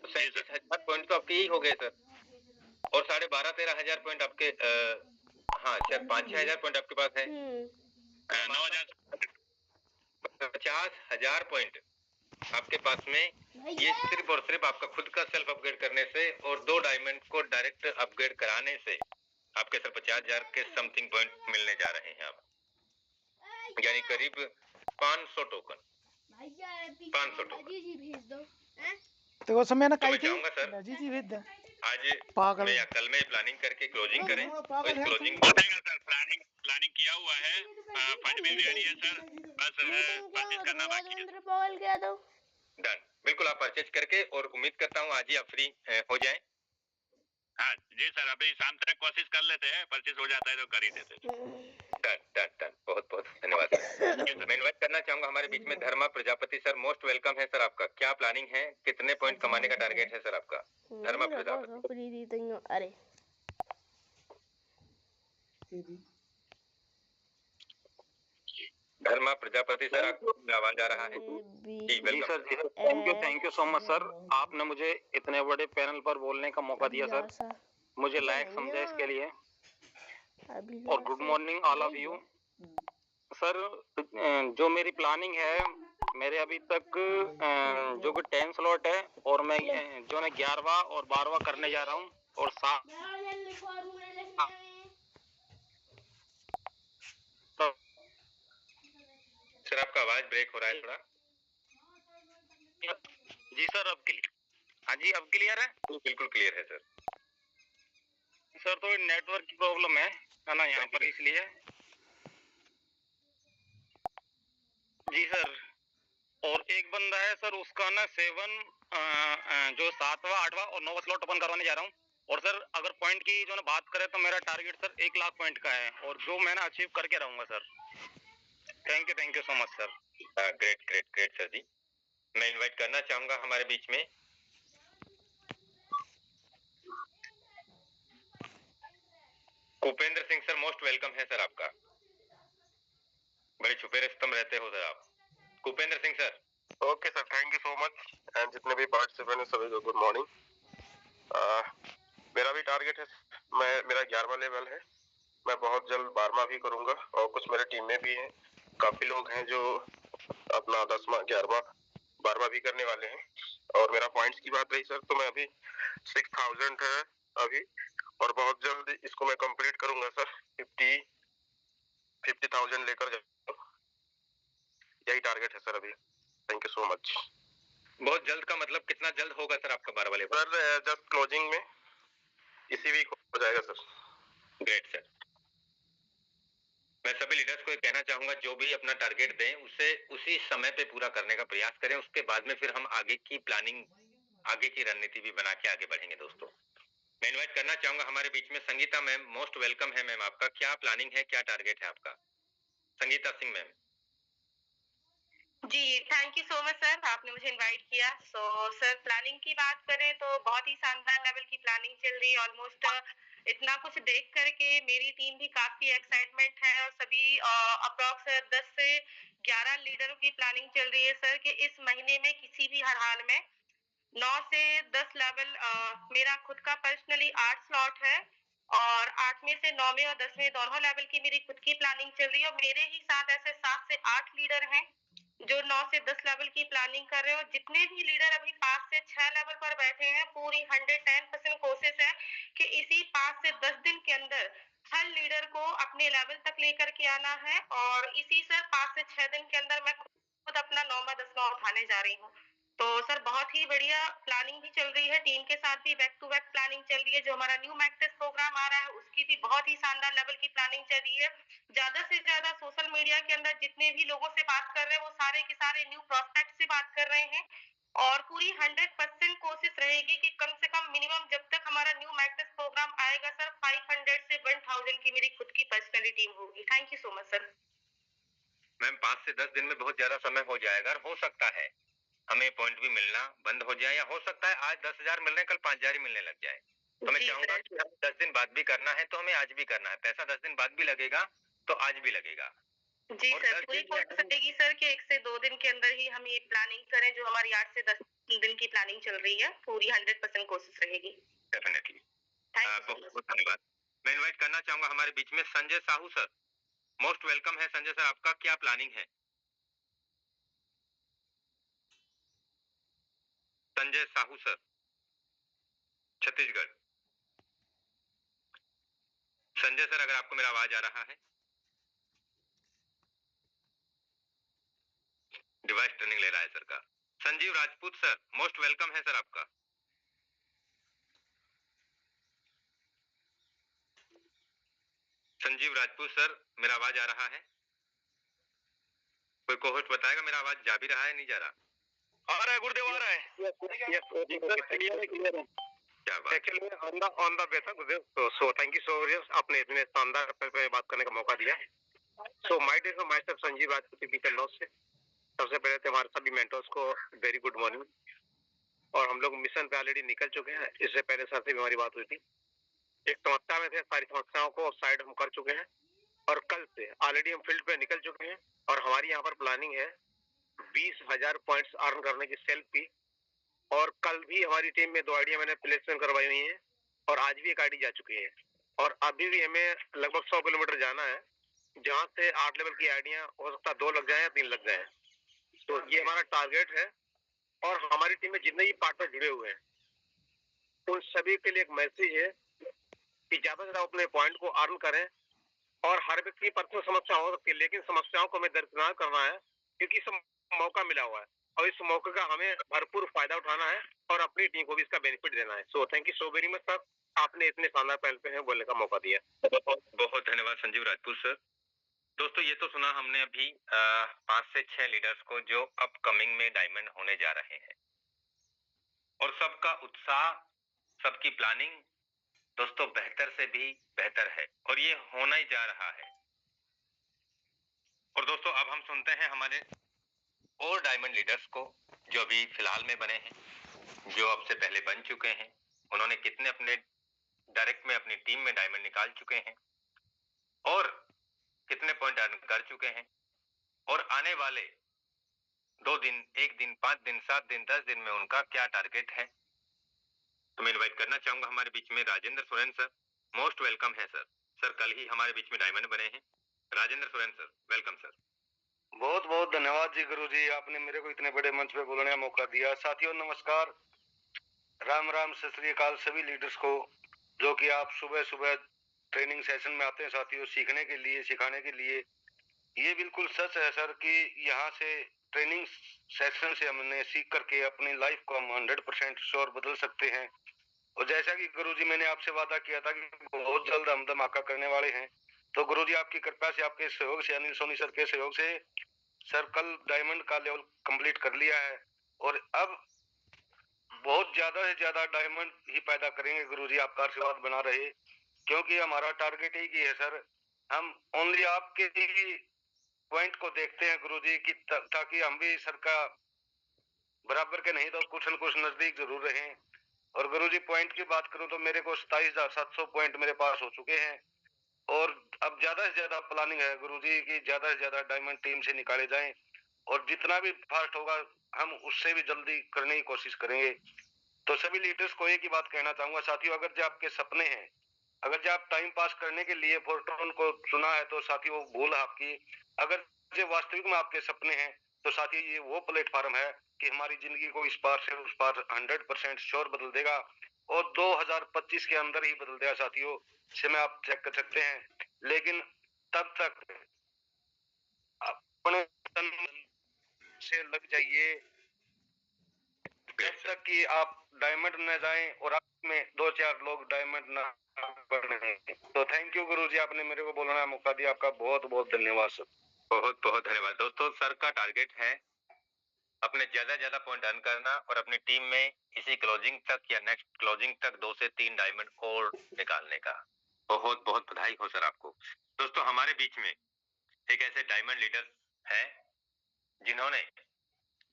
37,000 पॉइंट तो आपके यही हो गए सर। और 12,500-13,000 पॉइंट आपके हाँ शायद 5-6,000 पॉइंट आपके पास है। 9,000 50,000 पॉइंट आपके पास में। ये सिर्फ और सिर्फ आपका खुद का सेल्फ अपग्रेड करने से और 2 डायमंड को डायरेक्ट अपग्रेड कराने से आपके सर 50,000 के समथिंग पॉइंट मिलने जा रहे हैं आप, यानी करीब 500 टोकन। 500 टोकन तो समय ना तो मैं चाहूंगा सर जी भेज दे आज पागल में या कल में प्लानिंग करके क्लोजिंग करें। तो इस क्लोजिंग सर प्लानिंग किया हुआ है, फंड भी रेडी है सर, बस परचेज करना बाकी है। डन, बिल्कुल आप परचेज करके, और उम्मीद करता हूँ आज ही आप फ्री हो जाएं। हाँ जी सर, अभी शाम तक कोशिश कर लेते हैं, परचेज हो जाता है तो कर ही देते हैं। डन डन डन, बहुत बहुत धन्यवाद सर। मैं इन्वाइट करना चाहूंगा हमारे बीच में धर्मा प्रजापति सर, मोस्ट वेलकम है सर आपका। क्या प्लानिंग है, कितने पॉइंट कमाने का टारगेट है सर आपका? धर्मा प्रजापति। अरे धर्मा प्रजापति सर, आपको आवाज आ रहा है? जी सर, जी thank you so much sir. आपने मुझे इतने बड़े पैनल पर बोलने का मौका दिया सर, मुझे लायक समझा इसके लिए। और good morning all of you sir. जो मेरी प्लानिंग है, मेरे अभी तक जो कि 10 स्लॉट है, और मैं जो मैं 11वां और 12वां करने जा रहा हूँ, और सर आपका आवाज ब्रेक हो रहा है थोड़ा। जी सर, अब क्लियर? हाँ जी, अब क्लियर है? बिल्कुल क्लियर है सर। सर तो नेटवर्क की प्रॉब्लम है ना यहाँ पर, इसलिए। जी सर। और एक बंदा है सर, उसका ना 7 जो 7वां 8वां और 9वां स्लॉट ओपन करवाने जा रहा हूँ। और सर अगर पॉइंट की जो ना बात करें तो मेरा टारगेट सर 1 लाख पॉइंट का है, और जो मैंने अचीव करके रहूंगा sir. Thank you so much sir. Great great great sir जी। मैं इनवाइट करना चाहूंगा हमारे बीच में Kupendra Singh sir, most welcome है सर आपका। बड़े छुपे रिश्तम रहते हो सर आप, Kupendra Singh sir. Okay sir, thank you so much. And जितने भी पार्टिसिपेंट हैं सभी को गुड मॉर्निंग। मेरा भी टारगेट है, मेरा 11वां लेवल है। मैं बहुत जल्द 12वां भी करूंगा, और कुछ मेरे टीम में भी हैं, काफी लोग हैं जो अपना 10वां 11वां 12वां भी करने वाले हैं। और मेरा पॉइंट्स की बात रही सर, तो मैं अभी 6,000 है अभी, और बहुत जल्द इसको मैं कंप्लीट करूंगा सर। 50,000 लेकर जाऊंगा, यही टारगेट है सर अभी। Thank you so much. बहुत जल्द का मतलब कितना जल्द होगा सर आपका 12वां लेवल? सर जस्ट क्लोजिंग में इसी वीक हो जाएगा सर। Great sir. मैं सभी लीडर्स को कहना चाहूंगा, जो भी अपना टारगेट दें उसे उसी समय पे पूरा करने का प्रयास करें। उसके बाद में फिर हम आगे की प्लानिंग, आगे की रणनीति भी बना के आगे बढ़ेंगे दोस्तों। मैं इनवाइट करना चाहूंगा हमारे बीच में संगीता मैम, मोस्ट वेलकम है मैम आपका। क्या प्लानिंग है, क्या टारगेट है आपका? संगीता सिंह मैम। जी thank you so much sir, आपने मुझे इनवाइट किया। सर प्लानिंग की बात करें तो बहुत ही शानदार लेवल की प्लानिंग चल रही है। ऑलमोस्ट इतना कुछ देख करके मेरी टीम भी काफी एक्साइटमेंट है, और सभी अप्रॉक्स 10 से 11 लीडरों की प्लानिंग चल रही है सर, कि इस महीने में किसी भी हर हाल में 9 से 10 लेवल, मेरा खुद का पर्सनली 8 स्लॉट है, और 8वें से 9वें और 10वें दोनों लेवल की मेरी खुद की प्लानिंग चल रही है और मेरे ही साथ ऐसे 7 से 8 लीडर हैं जो 9 से 10 लेवल की प्लानिंग कर रहे हो। जितने भी लीडर अभी 5 से 6 लेवल पर बैठे हैं, पूरी 110% कोशिश है कि इसी 5 से 10 दिन के अंदर हर लीडर को अपने लेवल तक लेकर के आना है और इसी सर 5 से 6 दिन के अंदर मैं खुद अपना 9वां 10वां उठाने जा रही हूँ। तो सर बहुत ही बढ़िया प्लानिंग भी चल रही है, टीम के साथ भी बैक टू बैक प्लानिंग चल रही है। जो हमारा न्यू मैक टेस्ट प्रोग्राम आ रहा है उसकी भी बहुत ही शानदार लेवल की प्लानिंग चल रही है। ज्यादा से ज्यादा सोशल मीडिया के अंदर जितने भी लोगों से बात कर रहे हैं वो सारे के सारे न्यू प्रोस्पेक्ट से बात कर रहे हैं और पूरी 100% कोशिश रहेगी कि कम से कम मिनिमम जब तक हमारा न्यू मैक टेस्ट प्रोग्राम आएगा सर 500 से 1000 की मेरी खुद की पर्सनली टीम होगी। Thank you so much sir. Ma'am 5 से 10 दिन में बहुत ज्यादा समय हो जाएगा और हो सकता है हमें पॉइंट भी मिलना बंद हो जाए या हो सकता है आज 10,000 मिल रहे कल 5,000 ही मिलने लग जाए। तो मैं चाहूंगा कि हमें 10 दिन बाद भी करना है तो हमें आज भी करना है। पैसा 10 दिन बाद भी लगेगा तो आज भी लगेगा। जी सर, पूरी कोशिश रहेगी सर कि 1 से 2 दिन के अंदर ही हम ये प्लानिंग करें जो हमारी 8 से 10 दिन की प्लानिंग चल रही है। पूरी 100% कोशिश रहेगी। डेफिनेटली। Thank you. बहुत धन्यवाद। मैं इनवाइट करना चाहूंगा हमारे बीच में Sanjay Sahu sir. Most welcome है संजय सर, आपका क्या प्लानिंग है? संजय साहू सर, छत्तीसगढ़। संजय सर अगर आपको मेरा आवाज आ रहा है। डिवाइस ट्रेनिंग ले रहा है सर का। Sanjeev Rajput sir, most welcome है सर आपका। संजीव राजपूत सर, मेरा आवाज आ रहा है? कोई कोहोस्ट बताएगा मेरा आवाज जा भी रहा है नहीं जा रहा? आ रहा है गुरुदेव, आ रहा है। क्लियर है। क्या बात। एक्चुअली ऑन द वे था Gurudev, so thank you so much, आपने इतने शानदार पे बात करने का मौका दिया। So my dear myself Sanjeev Rajput teacher loss से सबसे पहले तो हमारे सभी मेंटर्स को वेरी गुड मॉर्निंग। और हम लोग मिशन पे ऑलरेडी निकल चुके हैं। इससे पहले सर से भी हमारी बात हुई थी, एक समस्या में थे, सारी समस्याओं को साइड हम कर चुके हैं और कल से ऑलरेडी हम फील्ड पे निकल चुके हैं और हमारी यहाँ पर प्लानिंग है 20,000 पॉइंट्स अर्न करने की सेल्फ की। और कल भी हमारी टीम में 2 आईडिया मैंने प्लेसमेंट करवाई हुई है और आज भी एक आईडी जा चुकी है और अभी भी हमें लगभग 100 किलोमीटर जाना है, जहाँ से 8 लेवल की आईडिया हो सकता है 2 लग जाए या 3 लग जाए। तो ये हमारा टारगेट है और हमारी टीम में जितने भी पार्टनर जुड़े हुए हैं उन सभी के लिए एक मैसेज है कि ज्यादा से ज्यादा अपने पॉइंट को अर्न करें। और हर व्यक्ति की पर्सनल समस्या हो सकती है लेकिन समस्याओं को हमें दरकिनार करना है क्योंकि इस मौका मिला हुआ है और इस मौके का हमें भरपूर फायदा उठाना है और अपनी टीम को भी इसका बेनिफिट देना है। सो thank you so very much sir, आपने इतने शानदार पहल पे है बोलने का मौका दिया। बहुत बहुत धन्यवाद संजीव राजपूत सर। दोस्तों ये तो सुना हमने अभी 5 से 6 लीडर्स को जो अपकमिंग में डायमंड होने जा रहे हैं और सबका उत्साह, सबकी प्लानिंग दोस्तों बेहतर से भी बेहतर है और ये होना ही जा रहा है। और दोस्तों अब हम सुनते हैं हमारे और डायमंड लीडर्स को जो अभी फिलहाल में बने हैं, जो अब से पहले बन चुके हैं, उन्होंने कितने अपने डायरेक्ट में अपनी टीम में डायमंड निकाल चुके हैं और कितने पॉइंट अर्न कर चुके हैं और आने वाले 2 दिन, 1 दिन, 5 दिन, 7 दिन, 10 दिन में उनका क्या टारगेट है। तो मैं इनवाइट करना चाहूंगा हमारे बीच में Rajendra Soren sir. Most welcome है सर। सर कल ही हमारे बीच में डायमंड बने हैं। Rajendra Soren sir, welcome sir. बहुत बहुत धन्यवाद जी गुरु जी, आपने मेरे को इतने बड़े मंच पे बोलने का मौका दिया। साथियों नमस्कार, राम राम, सत श्री अकाल सभी लीडर्स को जो कि आप सुबह सुबह ट्रेनिंग सेशन में आते हैं साथियों, सीखने के लिए, सिखाने के लिए। ये बिल्कुल सच है सर कि यहाँ से ट्रेनिंग सेशन से हमने सीख करके अपनी लाइफ को हम 100% श्योर बदल सकते हैं। और जैसा कि गुरुजी मैंने आपसे वादा किया था कि बहुत जल्द हम धमाका करने वाले हैं, तो गुरुजी आपकी कृपा से, आपके सहयोग से, अनिल सोनी सर के सहयोग से सर कल डायमंड का लेवल कंप्लीट कर लिया है और अब बहुत ज्यादा से ज्यादा डायमंड ही पैदा करेंगे। गुरुजी आपका आशीर्वाद बना रहे, क्योंकि हमारा टारगेट ही है सर, हम ओनली आपके ही पॉइंट को देखते हैं गुरुजी की, ताकि हम भी सर का बराबर के नहीं तो कुछ न कुछ नजदीक जरूर रहें। और गुरुजी पॉइंट की बात करूं तो मेरे को 27,700 पॉइंट मेरे पास हो चुके हैं और अब ज्यादा से ज्यादा प्लानिंग है गुरुजी की ज्यादा से ज्यादा डायमंड टीम से निकाले जाएं और जितना भी फास्ट होगा हम उससे भी जल्दी करने की कोशिश करेंगे। तो सभी लीडर्स को एक ही बात कहना चाहूंगा साथियों, अगर जो आपके सपने हैं अगर जो आप टाइम पास करने के लिए फोरटोन को चुना है तो साथी वो भूल आपकी। अगर जो वास्तविक में आपके सपने हैं तो साथी ये वो प्लेटफॉर्म है कि हमारी जिंदगी को इस पार से उस पार 100% श्योर बदल देगा और 2025 के अंदर ही बदल देगा साथियों। समय आप चेक कर सकते हैं, लेकिन तब तक अपने तन से लग जाइए जब तक कि आप डायमंड न जाएं और आप में 2-4 लोग डायमंड ना बने। तो थैंक यू गुरुजी, आपने मेरे को बोलने का मौका दिया। आपका बहुत बहुत धन्यवाद सर। बहुत बहुत धन्यवाद दोस्तों। सर का टारगेट है अपने ज्यादा पॉइंट अर्न करना और अपनी टीम में इसी क्लोजिंग तक या नेक्स्ट क्लोजिंग तक 2 से 3 डायमंड और निकालने का। बहुत बहुत बधाई हो सर आपको। दोस्तों हमारे बीच में एक ऐसे डायमंड लीडर हैं जिन्होंने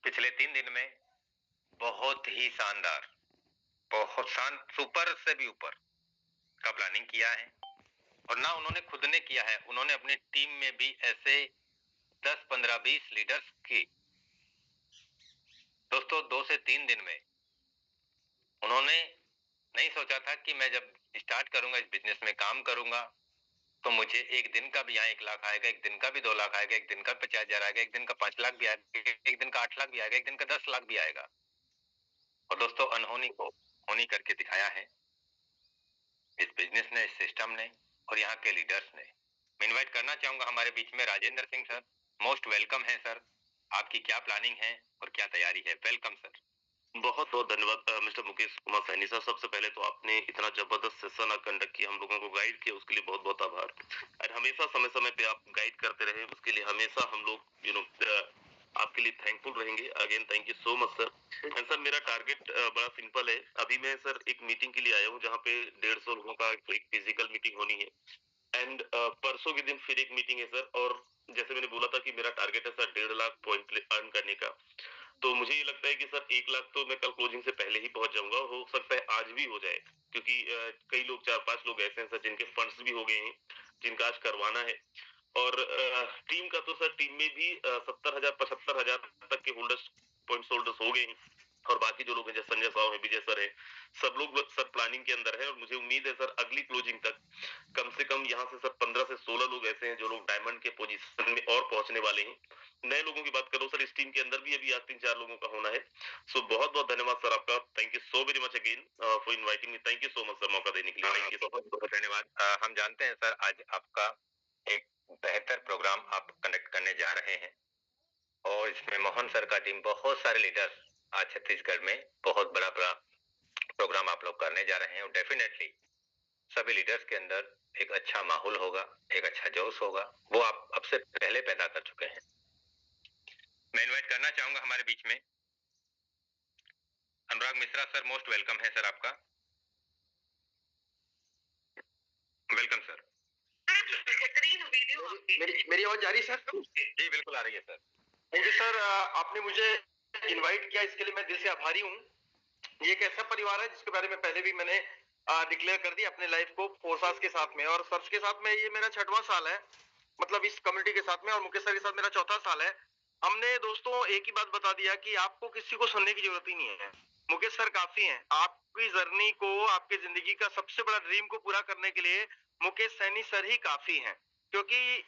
पिछले 3 दिन में बहुत ही शानदार, बहुत शानदार, सुपर से भी ऊपर का प्लानिंग किया है। और ना उन्होंने खुद ने किया है, उन्होंने अपनी टीम में भी ऐसे 10, 15, 20 लीडर्स की दोस्तों 2 से 3 दिन में उन्होंने नहीं सोचा था कि मैं जब स्टार्ट करूंगा, इस बिजनेस में काम करूंगा, तो मुझे एक दिन का भी यहाँ 1 लाख आएगा, एक दिन का भी 2 लाख आएगा, एक दिन का 50,000 आएगा, एक दिन का 5 लाख भी आएगा, एक दिन का 8 लाख भी आएगा, एक दिन का 10 लाख भी आएगा। और दोस्तों अनहोनी को होनी करके दिखाया है इस बिजनेस ने, इस सिस्टम ने और यहाँ के लीडर्स ने। मैं इन्वाइट करना चाहूंगा हमारे बीच में Rajendra Singh sir. Most welcome है सर। आपकी क्या प्लानिंग है और क्या तैयारी है? Welcome sir. बहुत बहुत धन्यवाद मिस्टर मुकेश कुमार सैनी सर। सबसे पहले तो आपने इतना जबरदस्त सेशन कंडक्ट किया, हम लोगों को गाइड किया, उसके लिए बहुत बहुत आभार। और हमेशा समय समय पे आप गाइड करते रहे, उसके लिए हमेशा हम लोग आपके लिए थैंकफुल रहेंगे। Again thank you so much sir. And sir मेरा टारगेट बड़ा सिंपल है। अभी मैं सर एक मीटिंग के लिए आया हूँ जहाँ पे 150 लोगों का एक फिजिकल मीटिंग होनी है। एंड परसों के दिन फिर एक मीटिंग है सर। और जैसे मैंने बोला था कि मेरा टारगेट है सर 1.5 लाख पॉइंट अर्न करने का। तो मुझे ये लगता है कि सर 1 लाख तो मैं कल क्लोजिंग से पहले ही पहुंच जाऊंगा, और हो सकता है आज भी हो जाए, क्योंकि कई लोग 4-5 लोग ऐसे हैं सर जिनके फंड्स भी हो गए हैं, जिनका आज करवाना है। और टीम का तो सर टीम में भी 70,000 75,000 तक के होल्डर्स, पॉइंट्स होल्डर्स हो गए हैं। और बाकी जो लोग हैं जैसे संजय साहब है, विजय सर है, सब लोग सर प्लानिंग के अंदर है। और मुझे उम्मीद है सर अगली क्लोजिंग तक कम से कम यहाँ से सर 15 से 16 लोग ऐसे हैं जो लोग डायमंड के पोजीशन में और पहुंचने वाले हैं। नए लोगों की बात करो सर, इस टीम के अंदर भी अभी आज 3-4 लोगों का होना है। सो बहुत बहुत धन्यवाद सर आपका। Thank you so very much again for inviting me. Thank you so much sir मौका देने के लिए। थैंक यू, बहुत बहुत धन्यवाद। हम जानते हैं सर आज आपका एक बेहतर प्रोग्राम आप कंडक्ट करने जा रहे हैं और इसमें मोहन सर का टीम, बहुत सारे लीडर्स आज छत्तीसगढ़ में बहुत बड़ा प्रोग्राम आप लोग करने जा रहे हैं। और डेफिनेटली सभी लीडर्स के अंदर एक अच्छा माहौल होगा, एक अच्छा जोश होगा, वो आप अब से पहले पैदा कर चुके हैं। मैं इनवाइट करना चाहूंगा हमारे बीच में अनुराग मिश्रा सर। मोस्ट वेलकम है सर आपका। Welcome sir. मेरी आवाज जा रही है सर? जी बिल्कुल आ रही है सर। Thank you sir. आपने मुझे इनवाइट किया, इसके लिए मैं दिल से आभारी हूँ। ये एक ऐसा परिवार है जिसके बारे में पहले भी मैंने डिक्लेयर कर दिया अपने लाइफ को फोर्सास के साथ में, और सर्च के साथ में ये मेरा 6वां साल है, मतलब इस कम्युनिटी के साथ में, और मुकेश सर के साथ मेरा 4था साल है। हमने दोस्तों एक ही बात बता दिया कि आपको किसी को सुनने की जरूरत ही नहीं है, मुकेश सर काफी हैं। आपकी जर्नी को, आपकी जिंदगी का सबसे बड़ा ड्रीम को पूरा करने के लिए मुकेश सैनी सर ही काफी हैं, क्योंकि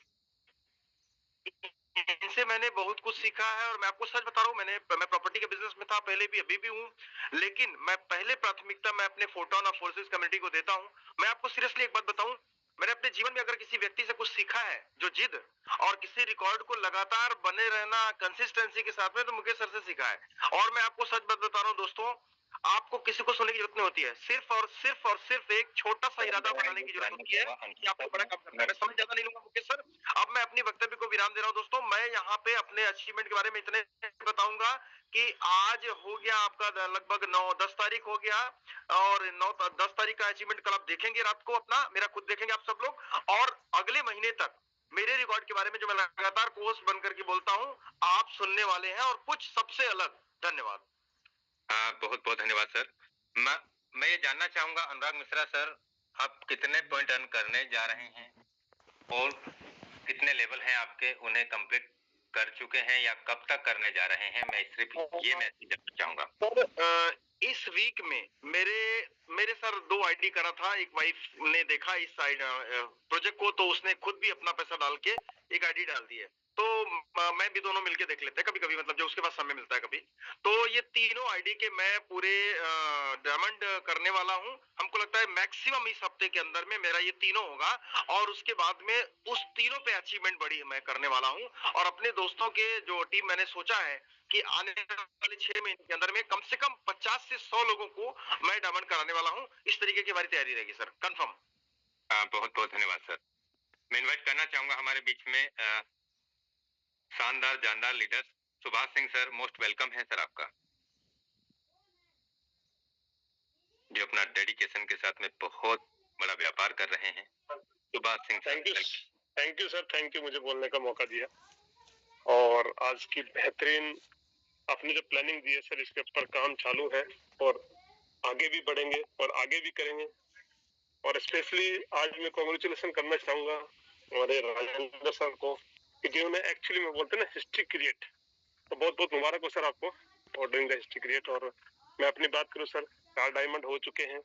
इनसे मैंने बहुत कुछ सीखा है। और मैं आपको सच बता रहा हूँ, मैं प्रॉपर्टी के बिजनेस में था पहले भी, अभी भी हूँ, लेकिन मैं पहले प्राथमिकता मैं अपने फोटोन और फोर्सेस कम्युनिटी को देता हूँ। मैं आपको सीरियसली एक बात बताऊं, मैंने अपने जीवन में अगर किसी व्यक्ति से कुछ सीखा है, जो जिद और किसी रिकॉर्ड को लगातार बने रहना कंसिस्टेंसी के साथ में, तो मुकेश सर से सीखा है। और मैं आपको सच बात बता रहा हूँ दोस्तों, आपको किसी को सुनने की जरूरत नहीं होती है, सिर्फ एक छोटा सा इरादा बनाने की जरूरत होती है कि आपको बड़ा काम करना है। मैं समय ज्यादा नहीं लूंगा मुकेश सर, अब मैं अपनी वक्तव्य को विराम दे रहा हूँ दोस्तों। मैं यहाँ पे अपने अचीवमेंट के बारे में इतने बताऊंगा कि आज हो गया आपका लगभग 9-10 तारीख हो गया, और 9-10 तारीख का अचीवमेंट कल आप देखेंगे रात को अपना, मेरा खुद देखेंगे आप सब लोग। और अगले महीने तक मेरे रिकॉर्ड के बारे में जो मैं लगातार कोर्स बनकर के बोलता हूँ, आप सुनने वाले हैं, और कुछ सबसे अलग। धन्यवाद। बहुत बहुत धन्यवाद सर। मैं ये जानना चाहूंगा अनुराग मिश्रा सर, आप कितने पॉइंट अर्न करने जा रहे हैं और कितने लेवल हैं आपके, उन्हें कंप्लीट कर चुके हैं या कब तक करने जा रहे हैं? मैं सिर्फ ये मैसेज जानना चाहूंगा। सर इस वीक में मेरे मेरे सर 2 आईडी करा था। एक वाइफ ने देखा इस साइड प्रोजेक्ट को, तो उसने खुद भी अपना पैसा डाल के एक आईडी डाल दी है। तो मैं भी दोनों मिलके देख लेते हैं कभी कभी, मतलब जब उसके पास समय मिलता है कभी। तो ये तीनों आईडी के मैं पूरे डायमंड करने वाला हूँ। हमको लगता है मैक्सिमम इस हफ्ते के अंदर में मेरा ये तीनों होगा, और उसके बाद में उस तीनों पे अचीवमेंट बड़ी मैं करने वाला हूँ। और अपने दोस्तों के जो टीम मैंने सोचा है कि आने वाले 6 महीने के अंदर में कम से कम 50 से 100 लोगों को मैं डायमंड कराने वाला हूँ। इस तरीके की हमारी तैयारी रहेगी सर, कंफर्म। बहुत बहुत धन्यवाद सर। मैं इनवाइट करना चाहूंगा हमारे बीच में शानदार जानदार leader Subhash Singh sir. Most welcome है सर आपका, जो अपना डेडिकेशन के साथ में बहुत बड़ा व्यापार कर रहे हैं। Subhash Singh sir, thank you sir, thank you मुझे बोलने का मौका दिया। और आज की बेहतरीन आपने जो प्लानिंग दी है सर, इसके ऊपर काम चालू है और आगे भी बढ़ेंगे और आगे भी करेंगे। और स्पेशली आज मैं कांग्रेचुलेशन करना चाहूंगा हमारे राजेंद्र सर को, कि जिन्होंने एक्चुअली में बोलते हैं ना हिस्ट्री क्रिएट। तो बहुत बहुत मुबारक हो सर आपको और डूइंग द हिस्ट्री क्रिएट। और मैं अपनी बात करूं सर, 4 डायमंड हो चुके हैं,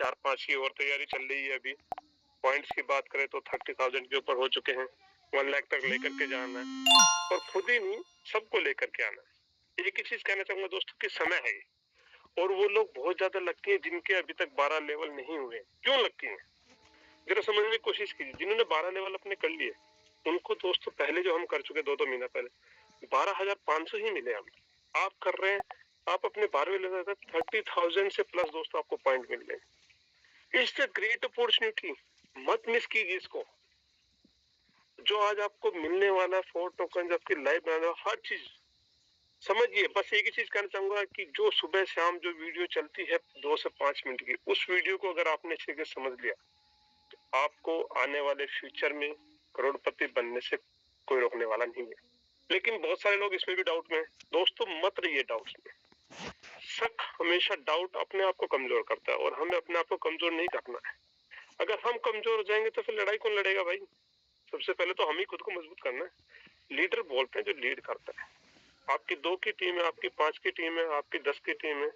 4-5 की और तैयारी चल रही है। अभी पॉइंट्स की बात करें तो 30,000 के ऊपर हो चुके हैं। 1 लाख तक लेकर के जाना है और खुद ही नहीं सबको लेकर के आना है। एक ही चीज कहना चाहूंगा दोस्तों कि समय है, और वो लोग बहुत ज्यादा लकी हैं जिनके अभी तक 12 लेवल नहीं हुए। क्यों लकी हैं जरा समझने की कोशिश कीजिए। जिन्होंने 12 लेवल अपने कर लिए उनको दोस्तों पहले जो हम कर चुके 2-2 महीना पहले 12,500 ही मिले। हम आप कर रहे हैं, आप अपने 12वें लेवल तक 30,000 से प्लस दोस्तों आपको पॉइंट मिल रहे। इट्स अ ग्रेट अपॉर्चुनिटी, मत मिस कीजिए इसको। जो आज आपको मिलने वाला 4 टोकन, आपकी लाइफ बनाने वाला हर चीज समझिए। बस एक ही चीज कहना चाहूंगा कि जो सुबह शाम जो वीडियो चलती है 2 से 5 मिनट की, उस वीडियो को अगर आपने अच्छे से समझ लिया तो आपको आने वाले फ्यूचर में करोड़पति बनने से कोई रोकने वाला नहीं है। लेकिन बहुत सारे लोग इसमें भी डाउट में। दोस्तों मत रहिए डाउट में। शक हमेशा डाउट अपने आप को कमजोर करता है, और हमें अपने आप को कमजोर नहीं करना है। अगर हम कमजोर हो जाएंगे तो फिर लड़ाई कौन लड़ेगा भाई? सबसे पहले तो हम ही खुद को मजबूत करना है। लीडर बोलते हैं जो लीड करता है। आपकी 2 की टीम है, आपकी 5 की टीम है, आपकी 10 की टीम है।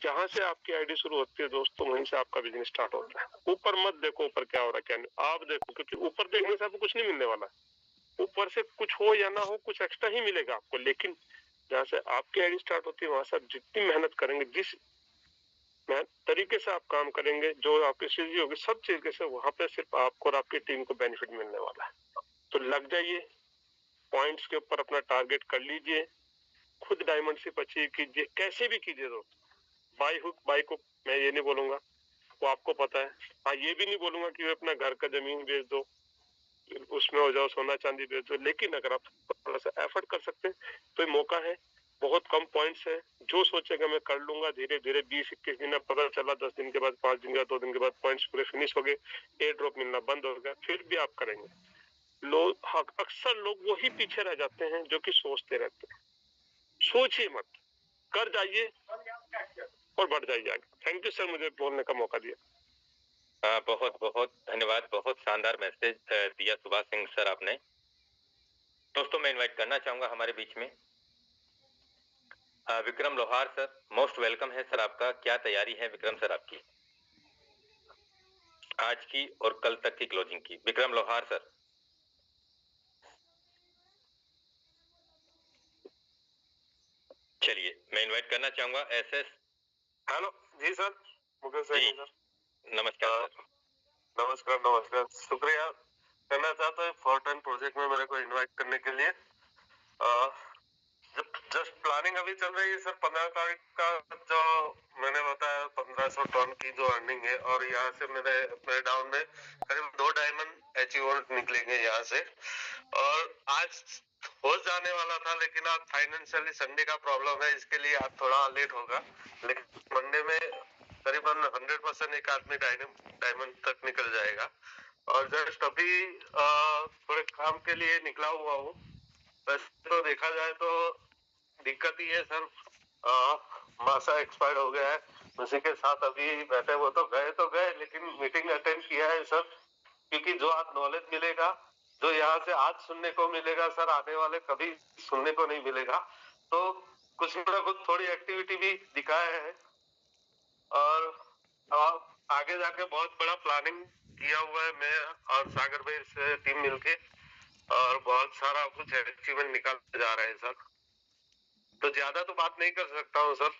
जहां से आपकी आईडी शुरू होती है दोस्तों, वहीं से आपका बिजनेस स्टार्ट होता है। ऊपर मत देखो ऊपर क्या हो रहा है क्या नहीं, आप देखो, क्योंकि ऊपर देखने से आपको कुछ नहीं मिलने वाला। ऊपर से कुछ हो या ना हो, कुछ एक्स्ट्रा ही मिलेगा आपको। लेकिन जहाँ से आपकी आईडी स्टार्ट होती है वहां से आप जितनी मेहनत करेंगे, जिस तरीके से आप काम करेंगे, जो आपकी स्ट्रेटजी होगी, सब तरीके से वहां पे सिर्फ आपको और आपकी टीम को बेनिफिट मिलने वाला है। तो लग जाइए, पॉइंट्स के ऊपर अपना टारगेट कर लीजिए, खुद डायमंड से अचीव कीजिए, कैसे भी कीजिए दोस्त। बाई हुक बाई को मैं ये नहीं बोलूंगा, वो आपको पता है। हाँ, ये भी नहीं बोलूंगा कि अपना घर का जमीन बेच दो, उसमें हो जाओ, सोना चांदी बेच दो। लेकिन अगर आप थोड़ा सा एफर्ट कर सकते हैं तो ये मौका है। बहुत कम पॉइंट्स है। जो सोचेगा मैं कर लूंगा, धीरे धीरे 20-21 दिन में पता चला, 10 दिन के बाद, 5 दिन के बाद, 2 दिन के बाद पॉइंट्स पूरे फिनिश हो गए, एयर ड्रॉप मिलना बंद हो गया, फिर भी आप करेंगे। लोग अक्सर लोग वही पीछे रह जाते हैं जो कि सोचते रहते हैं। सोचिए मत, कर जाइए और बढ़ जाइए आगे। थैंक यू सर, मुझे बोलने का मौका दिया। बहुत बहुत धन्यवाद। बहुत शानदार मैसेज दिया सुभाष सिंह सर आपने। दोस्तों मैं इनवाइट करना चाहूंगा हमारे बीच में विक्रम लोहार सर। मोस्ट वेलकम है सर आपका। क्या तैयारी है विक्रम सर आपकी आज की और कल तक की क्लोजिंग की? विक्रम लोहार सर। चलिए मैं इनवाइट करना चाहूंगा एसएस। हेलो जी सर, मुकेश सैनी सर। नमस्कार सर। नमस्कार नमस्कार, शुक्रिया करना चाहता हूँ फॉर्टन प्रोजेक्ट में मेरे को इनवाइट करने के लिए। जस्ट प्लानिंग अभी चल रही है सर। 15 तारीख का जो मैंने बताया 1500 टन की जो अर्निंग है, और यहाँ से मेरे डाउन में करीब 2 डायमंड अचीव निकलेंगे यहाँ से। और आज हो जाने वाला था, लेकिन आज फाइनेंशियली संडे का प्रॉब्लम है, इसके लिए आज थोड़ा लेट होगा। लेकिन मंडे में करीबन 100% एक आदमी डायमंड तक निकल जाएगा। और जस्ट अभी थोड़े काम के लिए निकला हुआ हूँ। वैसे तो देखा जाए तो दिक्कत ही है सर, मासा एक्सपायर हो गया है, उसी के साथ अभी बैठे। वो तो गए लेकिन मीटिंग अटेंड किया है सर, क्योंकि जो आज नॉलेज मिलेगा, जो यहाँ से आज सुनने को मिलेगा सर, आने वाले कभी सुनने को नहीं मिलेगा। तो कुछ ना कुछ थोड़ी एक्टिविटी भी दिखाया है, और अब आगे जाके बहुत बड़ा प्लानिंग किया हुआ है मैं और सागर भाई से टीम मिलके, और बहुत सारा कुछ अचीवमेंट निकाल जा रहे हैं सर। तो ज्यादा तो बात नहीं कर सकता हूँ सर,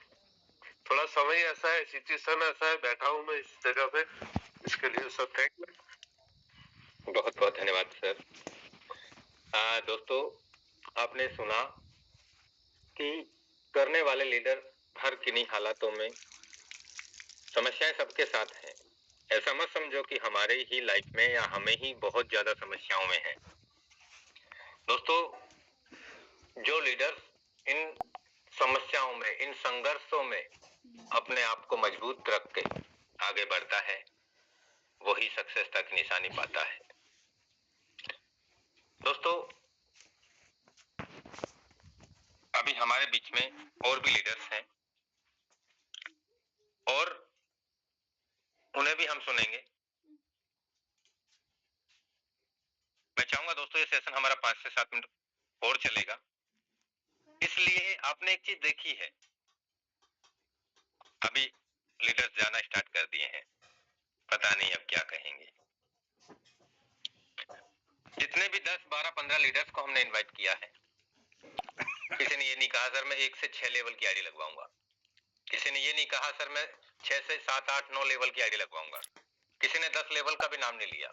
थोड़ा समय ऐसा है, सिचुएशन ऐसा है, बैठा हूँ मैं इस जगह पे, इसके लिए सर थैंक यू। बहुत बहुत धन्यवाद सर। दोस्तों, आपने सुना कि करने वाले लीडर हर किन्हीं हालातों में, समस्याएं सबके साथ हैं। ऐसा मत समझो कि हमारे ही लाइफ में या हमें ही बहुत ज्यादा समस्याओं में हैं। दोस्तों, जो लीडर इन समस्याओं में, इन संघर्षों में अपने आप को मजबूत रख के आगे बढ़ता है, वही सक्सेस तक निशानी पाता है। दोस्तों, अभी हमारे बीच में और भी लीडर्स हैं और उन्हें भी हम सुनेंगे। मैं चाहूंगा दोस्तों, ये सेशन हमारा 5 से 7 मिनट और चलेगा, इसलिए आपने एक चीज देखी है, अभी लीडर्स जाना स्टार्ट कर दिए हैं, पता नहीं अब क्या कहेंगे। जितने भी 10, 12, 15 लीडर्स को हमने इनवाइट किया है, किसी ने ये नहीं कहा सर मैं 1 से 6 लेवल की आईडी लगवाऊंगा, किसी ने ये नहीं कहा सर मैं 6 से 7, 8, 9 लेवल की आईडी लगवाऊंगा, किसी ने 10 लेवल का भी नाम नहीं लिया।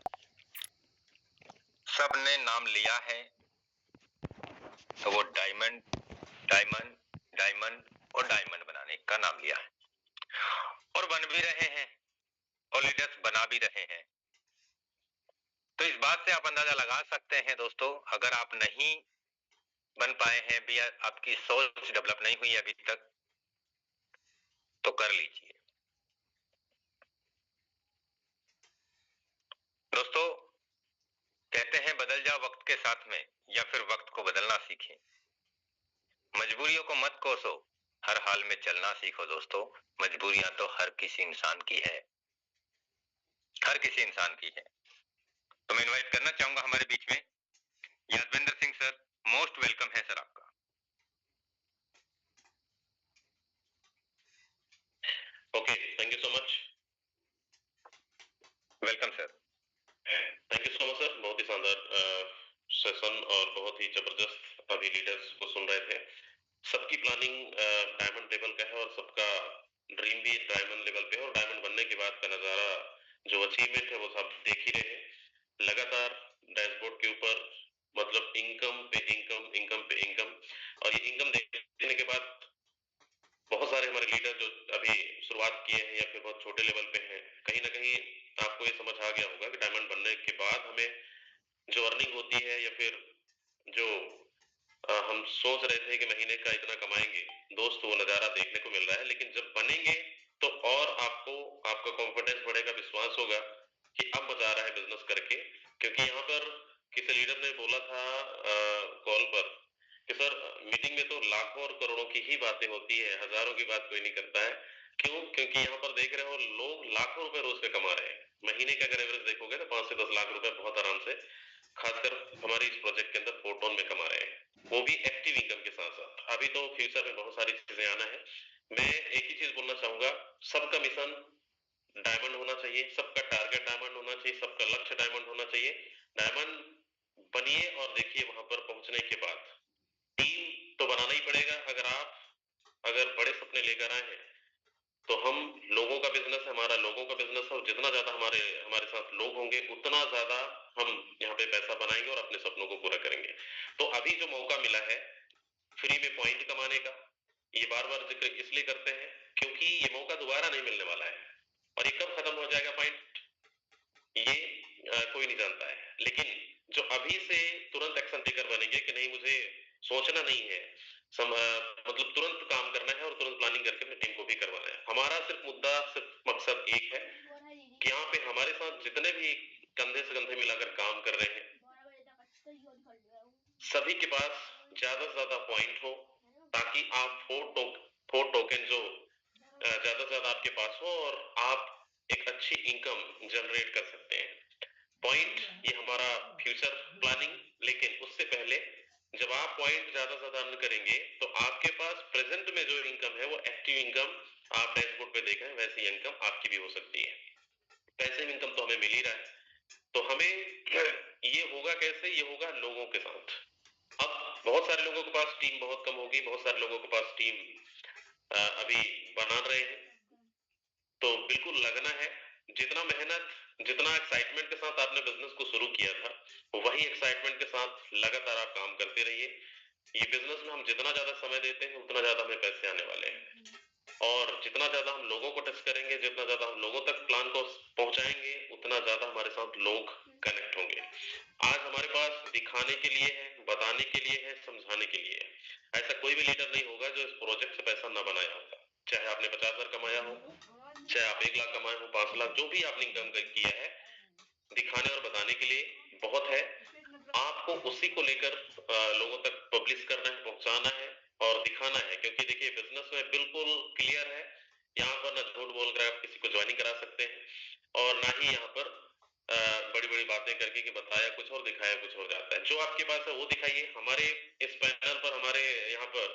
सबने नाम लिया है तो वो डायमंड, डायमंड, डायमंड और डायमंड बनाने का नाम लिया है, और बन भी रहे हैं और लीडर्स बना भी रहे हैं। तो इस बात से आप अंदाजा लगा सकते हैं दोस्तों, अगर आप नहीं बन पाए हैं भी, आपकी सोच डेवलप नहीं हुई अभी तक, तो कर लीजिए। दोस्तों, कहते हैं बदल जाओ वक्त के साथ में, या फिर वक्त को बदलना सीखें। मजबूरियों को मत कोसो, हर हाल में चलना सीखो। दोस्तों, मजबूरियां तो हर किसी इंसान की है, हर किसी इंसान की है। तो मैं इनवाइट करना चाहूंगा हमारे बीच में Yadvendra Singh sir, most welcome है सर आपका। Okay, thank you so much. Welcome sir. Thank you so much sir, बहुत ही शानदार सेशन और बहुत ही जबरदस्त अभी लीडर्स को सुन रहे थे। सबकी प्लानिंग डायमंड लेवल का है और सबका ड्रीम भी डायमंड लेवल पे है, और डायमंड बनने के बाद का नजारा, जो अचीवमेंट है वो सब देख ही रहे हैं। लगातार डैशबोर्ड के ऊपर मतलब इनकम पे इनकम, इनकम पे इनकम, और ये इनकम देखने के बाद बहुत सारे हमारे लीडर जो अभी शुरुआत किए हैं या फिर बहुत छोटे लेवल पे हैं, कहीं ना कहीं आपको ये समझ आ गया होगा कि डायमंड बनने के बाद हमें जो अर्निंग होती है या फिर जो हम सोच रहे थे कि महीने का इतना कमाएंगे, दोस्त वो नजारा देखने को मिल रहा है। लेकिन जब बनेंगे तो और आपको, आपका कॉन्फिडेंस बढ़ेगा, विश्वास होगा कि अब मजा आ रहा है बिजनेस करके। क्योंकि यहाँ पर किसी लीडर ने बोला था कॉल पर कि सर मीटिंग में तो लाखों और करोड़ों की ही बातें होती है, हजारों की बात कोई नहीं करता है। क्यों? क्योंकि यहाँ पर देख रहे हो लोग लाखों रुपए रोज के कमा रहे हैं। महीने का अगर एवरेज देखोगे तो 5 से 10 लाख रुपए बहुत आराम से, खासकर हमारे इस प्रोजेक्ट के अंदर फोटोन में कमा रहे हैं, वो भी एक्टिव इनकम के साथ साथ। अभी तो फ्यूचर में बहुत सारी चीजें आना है। मैं एक ही चीज बोलना चाहूंगा, सबका मिशन डायमंड होना चाहिए, सबका टारगेट डायमंड होना चाहिए, सबका लक्ष्य डायमंड होना चाहिए। डायमंड बनिए और देखिए वहां पर पहुंचने के बाद टीम तो बनाना ही पड़ेगा। अगर बड़े सपने लेकर आए हैं तो हम, लोगों का बिजनेस है हमारा, लोगों का बिजनेस है, और जितना ज्यादा हमारे साथ लोग होंगे उतना ज्यादा हम यहाँ पे पैसा बनाएंगे और अपने सपनों को पूरा करेंगे। तो अभी जो मौका मिला है फ्री में पॉइंट कमाने का, ये बार बार जिक्र इसलिए करते हैं क्योंकि ये मौका दोबारा नहीं मिलने वाला है, और ये कब खत्म हो जाएगा पॉइंट ये कोई नहीं जानता है। लेकिन जो अभी से तुरंत एक्शन टेकर बनेंगे कि नहीं मुझे सोचना नहीं है, मतलब तुरंत काम करना है और तुरंत प्लानिंग करके अपनी टीम को भी करवाना है। हमारा सिर्फ मुद्दा, सिर्फ मकसद एक है कि यहाँ पे हमारे साथ जितने भी कंधे से कंधे मिलाकर काम कर रहे हैं सभी के पास ज्यादा से ज्यादा पॉइंट हो, ताकि आप 4 टोकन जो ज्यादा से ज्यादा आपके पास हो और आप एक अच्छी इनकम जनरेट कर सकते हैं। पॉइंट ये हमारा फ्यूचर प्लानिंग, लेकिन उससे पहले जब आप पॉइंट ज्यादा से ज्यादा अर्न करेंगे तो आपके पास प्रेजेंट में जो इनकम है वो एक्टिव इनकम आप डैशबोर्ड पे देख रहे हैं वैसी इनकम आपकी भी हो सकती है। पैसिव इनकम तो हमें मिल ही रहा है, तो हमें ये होगा कैसे, ये होगा लोगों के साथ। अब बहुत सारे लोगों के पास टीम बहुत कम होगी, बहुत सारे लोगों के पास टीम अभी बना रहे हैं, तो बिल्कुल लगना है। जितना मेहनत, जितना एक्साइटमेंट के साथ आपने बिजनेस को शुरू किया था, वही एक्साइटमेंट के साथ लगातार आप काम करते रहिए। ये बिजनेस में हम जितना ज्यादा समय देते हैं उतना ज्यादा हमें पैसे आने वाले हैं, और जितना ज्यादा हम लोगों को टच करेंगे, जितना ज्यादा हम लोगों तक प्लान को पहुंचाएंगे, उतना ज्यादा हमारे साथ लोग कनेक्ट होंगे। आज हमारे पास दिखाने के लिए है, बताने के लिए है, समझाने के लिए है। ऐसा कोई भी लीडर नहीं होगा जो इस प्रोजेक्ट से पैसा ना बनाया होगा, चाहे आपने 50,000 कमाया हो, चाहे आप 1 लाख कमाए हो, 5 लाख, जो भी आपने इनकम किया है, दिखाने और बताने के लिए बहुत है। आपको उसी को लेकर लोगों तक पब्लिश करना है, पहुंचाना है और दिखाना है, क्योंकि देखिए बिजनेस में बिल्कुल क्लियर है, यहाँ पर ना झूठ बोलकर आप किसी को ज्वाइनिंग करा सकते हैं और ना ही यहाँ पर बड़ी बड़ी बातें करके कि बताया कुछ और दिखाया कुछ और जाता है। जो आपके पास है वो दिखाइए। हमारे इस पैनल पर, हमारे यहाँ पर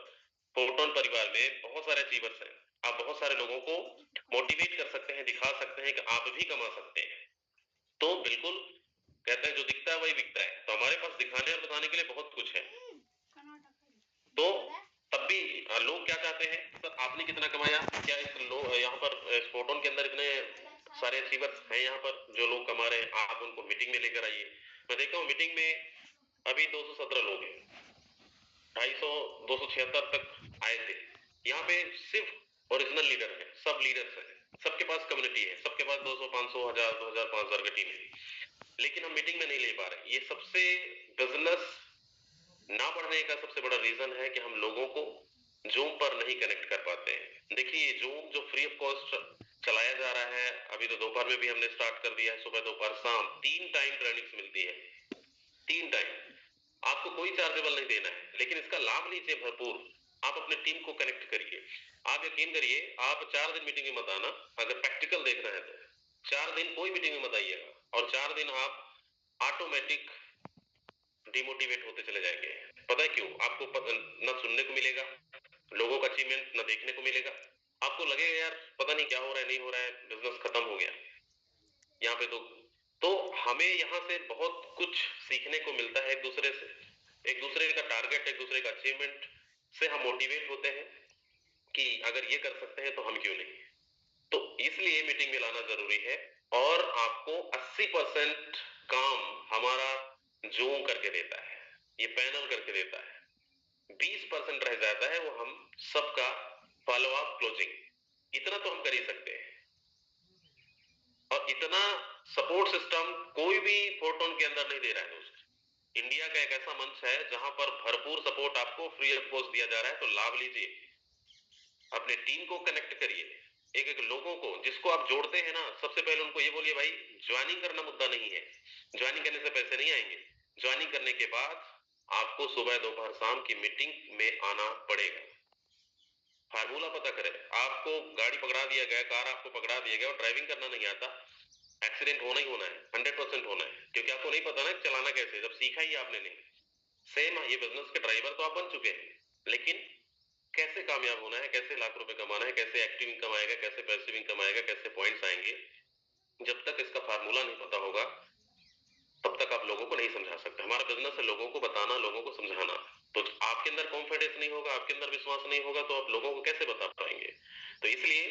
फोटोन परिवार में बहुत सारे अचीवर्स हैं। आप बहुत सारे लोगों को मोटिवेट कर सकते हैं, दिखा सकते हैं कि आप भी कमा सकते हैं। तो बिल्कुल कहते हैं जो दिखता है वही बिकता है, तो हमारे पास दिखाने और बताने के लिए बहुत कुछ है। तो तब भी लोग क्या चाहते हैं, सर आपने कितना कमाया, क्या इस लोग यहाँ पर फोटोन के अंदर इतने सारे अचीवर्स हैं यहाँ पर जो लोग कमा रहे हैं, आप उनको मीटिंग में लेकर आइए। मैं देखता हूँ मीटिंग में अभी 217 लोग हैं, 250 276 तक आए थे। यहाँ पे सिर्फ ओरिजिनल लीडर है, सब लीडर्स हैं, सबके पास कम्युनिटी है, सबके पास 200 500 1000 2000 5000 की टीम है, लेकिन हम मीटिंग में नहीं ले पा रहे। ये सबसे बिजनेस ना बढ़ने का सबसे बड़ा रीजन है कि हम लोगों को जूम पर नहीं कनेक्ट कर पाते हैं। देखिए जूम जो फ्री ऑफ कॉस्ट चलाया जा रहा है, अभी तो दोपहर में भी हमने स्टार्ट कर दिया है, सुबह दोपहर शाम 3 टाइम ट्रेनिंग्स मिलती है, 3 टाइम। आपको कोई चार्जेबल नहीं देना है, लेकिन इसका लाभ लीजिए भरपूर। आप अपने टीम को कनेक्ट करिए। आप यकीन करिए, आप 4 दिन मीटिंग में मत आना, अगर प्रैक्टिकल देखना है तो 4 दिन कोई मीटिंग में मत आइएगा, और 4 दिन आप ऑटोमेटिक डिमोटिवेट होते चले जाएंगे। पता है क्यों? आपको न सुनने को मिलेगा, लोगों का अचीवमेंट न देखने को मिलेगा। आपको लगेगा यार पता नहीं क्या हो रहा है, नहीं हो रहा है, बिजनेस खत्म हो गया यहाँ पे। तो हमें यहाँ से बहुत कुछ सीखने को मिलता है, एक दूसरे से, एक दूसरे का टारगेट, एक दूसरे का अचीवमेंट से हम मोटिवेट होते हैं कि अगर ये कर सकते हैं तो हम क्यों नहीं। तो इसलिए मीटिंग में लाना जरूरी है, और आपको 80% काम हमारा जूम करके देता है, ये पैनल करके देता है। 20% रह जाता है, वो हम सबका फॉलो अप क्लोजिंग, इतना तो हम कर ही सकते हैं। और इतना सपोर्ट सिस्टम कोई भी फोटोन के अंदर नहीं दे रहा है दोस्त। इंडिया का एक ऐसा मंच है जहां पर भरपूर सपोर्ट आपको फ्री ऑफ कॉस्ट दिया जा रहा है, तो लाभ लीजिए। अपने टीम को कनेक्ट करिए, एक एक लोगों को जिसको आप जोड़ते हैं ना, सबसे पहले उनको ये बोलिए भाई ज्वाइनिंग करना मुद्दा नहीं है, ज्वाइनिंग करने से पैसे नहीं आएंगे, ज्वाइनिंग करने के बाद आपको सुबह दोपहर शाम की मीटिंग में आना पड़ेगा। फार्मूला पता करें, आपको गाड़ी पकड़ा दिया गया, कार आपको पकड़ा दिया गया और ड्राइविंग करना नहीं आता, एक्सीडेंट होना ही होना है, 100% होना है, क्योंकि आपको नहीं पता ना चलाना कैसे, जब सीखा ही आपने नहीं। सेम ये बिजनेस के ड्राइवर तो आप बन चुके हैं, लेकिन कैसे कामयाब होना है, कैसे लाख रुपए कमाना है, कैसे एक्टिव इनकम आएगा, कैसे पैसिव इनकम आएगा, कैसे पॉइंट्स आएंगे, जब तक इसका फार्मूला नहीं पता होगा तब तक आप लोगों को नहीं समझा सकते। हमारा बिजनेस है लोगों को बताना, लोगों को समझाना। तो आपके अंदर कॉन्फिडेंस नहीं होगा, आपके अंदर विश्वास नहीं होगा, तो आप लोगों को कैसे बता पाएंगे। तो इसलिए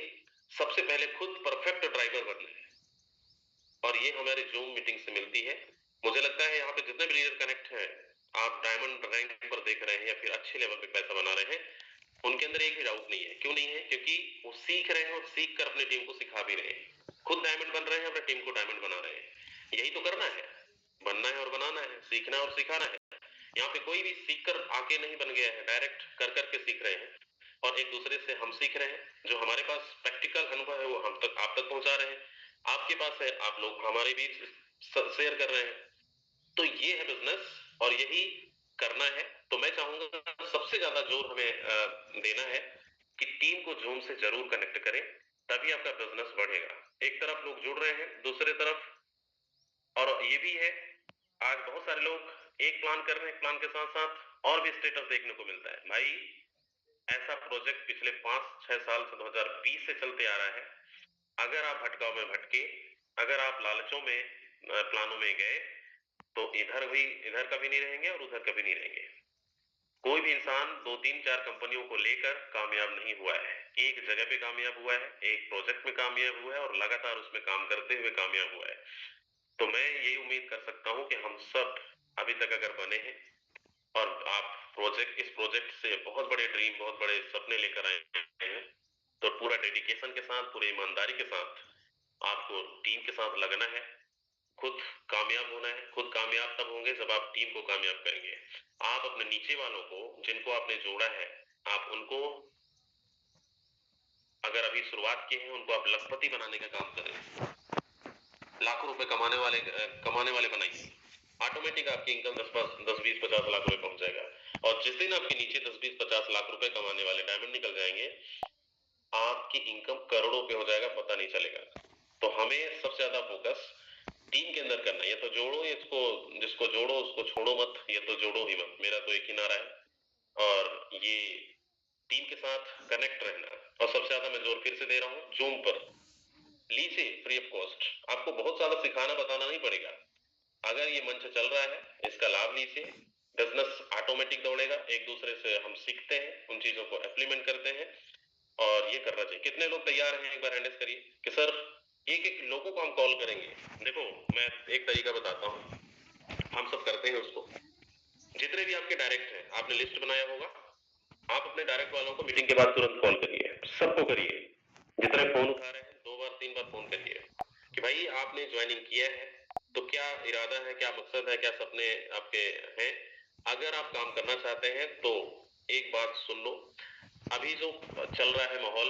सबसे पहले खुद परफेक्ट ड्राइवर बनना है, और ये हमारे जूम मीटिंग से मिलती है। मुझे लगता है यहाँ पे जितने भी लीडर कनेक्ट हैं, आप डायमंड रैंक पर देख रहे हैं या फिर अच्छे लेवल पे पैसा बना रहे हैं, उनके अंदर एक भी डाउट नहीं है। क्यों नहीं है? क्योंकि वो सीख रहे हैं और सीख कर अपनी टीम को सिखा भी रहे हैं। खुद डायमंड बन रहे हैं, अपनी टीम को डायमंड बना रहे हैं। यही तो करना है, बनना है और बनाना है, सीखना और सिखाना है। यहाँ पे कोई भी सीख कर आके नहीं बन गया है, डायरेक्ट कर करके सीख रहे हैं, और एक दूसरे से हम सीख रहे हैं। जो हमारे पास प्रैक्टिकल अनुभव है वो हम तक, आप तक पहुंचा रहे हैं, आपके पास है, आप लोग हमारे बीच शेयर कर रहे हैं। तो ये है बिजनेस, और यही करना है। तो मैं चाहूंगा सबसे ज्यादा जोर हमें देना है कि टीम को जूम से जरूर कनेक्ट करें, तभी आपका बिजनेस बढ़ेगा। एक तरफ लोग जुड़ रहे हैं, दूसरे तरफ, और ये भी है आज बहुत सारे लोग एक प्लान कर रहे हैं, प्लान के साथ साथ और भी स्टेटस देखने को मिलता है। भाई ऐसा प्रोजेक्ट पिछले 5-6 साल से 2020 से चलते आ रहा है। अगर आप भटकाव में भटके, अगर आप लालचों में प्लानों में गए तो इधर कभी नहीं रहेंगे और उधर कभी नहीं रहेंगे। कोई भी इंसान 2-3-4 कंपनियों को लेकर कामयाब नहीं हुआ है, एक जगह पे कामयाब हुआ है, एक प्रोजेक्ट में कामयाब हुआ है और लगातार उसमें काम करते हुए कामयाब हुआ है। तो मैं यही उम्मीद कर सकता हूं कि हम सब अभी तक अगर बने हैं और आप इस प्रोजेक्ट से बहुत बड़े ड्रीम, बहुत बड़े सपने लेकर आए हैं, तो पूरा डेडिकेशन के साथ, पूरी ईमानदारी के साथ आपको टीम के साथ लगना है, खुद कामयाब होना है। खुद कामयाब तब होंगे जब आप टीम को कामयाब करेंगे। आप अपने नीचे वालों को, जिनको आपने जोड़ा है, आप उनको अगर अभी शुरुआत की है, उनको आप लखपति बनाने का काम करें, लाखों रुपए कमाने वाले बनाइए। ऑटोमेटिक आपकी इनकम 10-20-50 लाख रुपए पहुंच जाएगा। और जिस दिन आपके नीचे 10-20-50 लाख रुपए कमाने वाले डायमंड निकल जाएंगे, आपकी इनकम करोड़ों पे हो जाएगा, पता नहीं चलेगा। तो हमें सबसे ज्यादा फोकस टीम के अंदर करना है। ये तो जोड़ो, जिसको जोड़ो उसको छोड़ो मत, ये तो जोड़ो ही मत, मेरा तो एक ही नारा है। और ये टीम के साथ कनेक्ट रहना। और सबसे ज्यादा मैं जोर फिर से दे रहा हूँ, जूम पर लीजिए फ्री ऑफ कॉस्ट। आपको बहुत ज्यादा सिखाना बताना नहीं पड़ेगा। अगर ये मंच चल रहा है, इसका लाभ लीजिए, बिजनेस ऑटोमेटिक दौड़ेगा। एक दूसरे से हम सीखते हैं, उन चीजों को इम्प्लीमेंट करते हैं और ये करना चाहिए। कितने लोग तैयार हैं, एक बार हैंड रेज़ करिए कि सर एक लोगों को हम कॉल करेंगे। देखो मैं एक तरीका बताता हूँ, हम सब करते हैं उसको। जितने भी आपके डायरेक्ट हैं, आपने लिस्ट बनाया होगा, आप अपने डायरेक्ट वालों को मीटिंग के बाद तुरंत कॉल करिए, सबको करिए। जितने फोन उठा रहे हैं 2 बार 3 बार फोन करिए कि भाई आपने ज्वाइनिंग किया है तो क्या इरादा है, क्या मकसद है, क्या सपने आपके हैं। अगर आप काम करना चाहते हैं तो एक बात सुन लो, अभी जो चल रहा है माहौल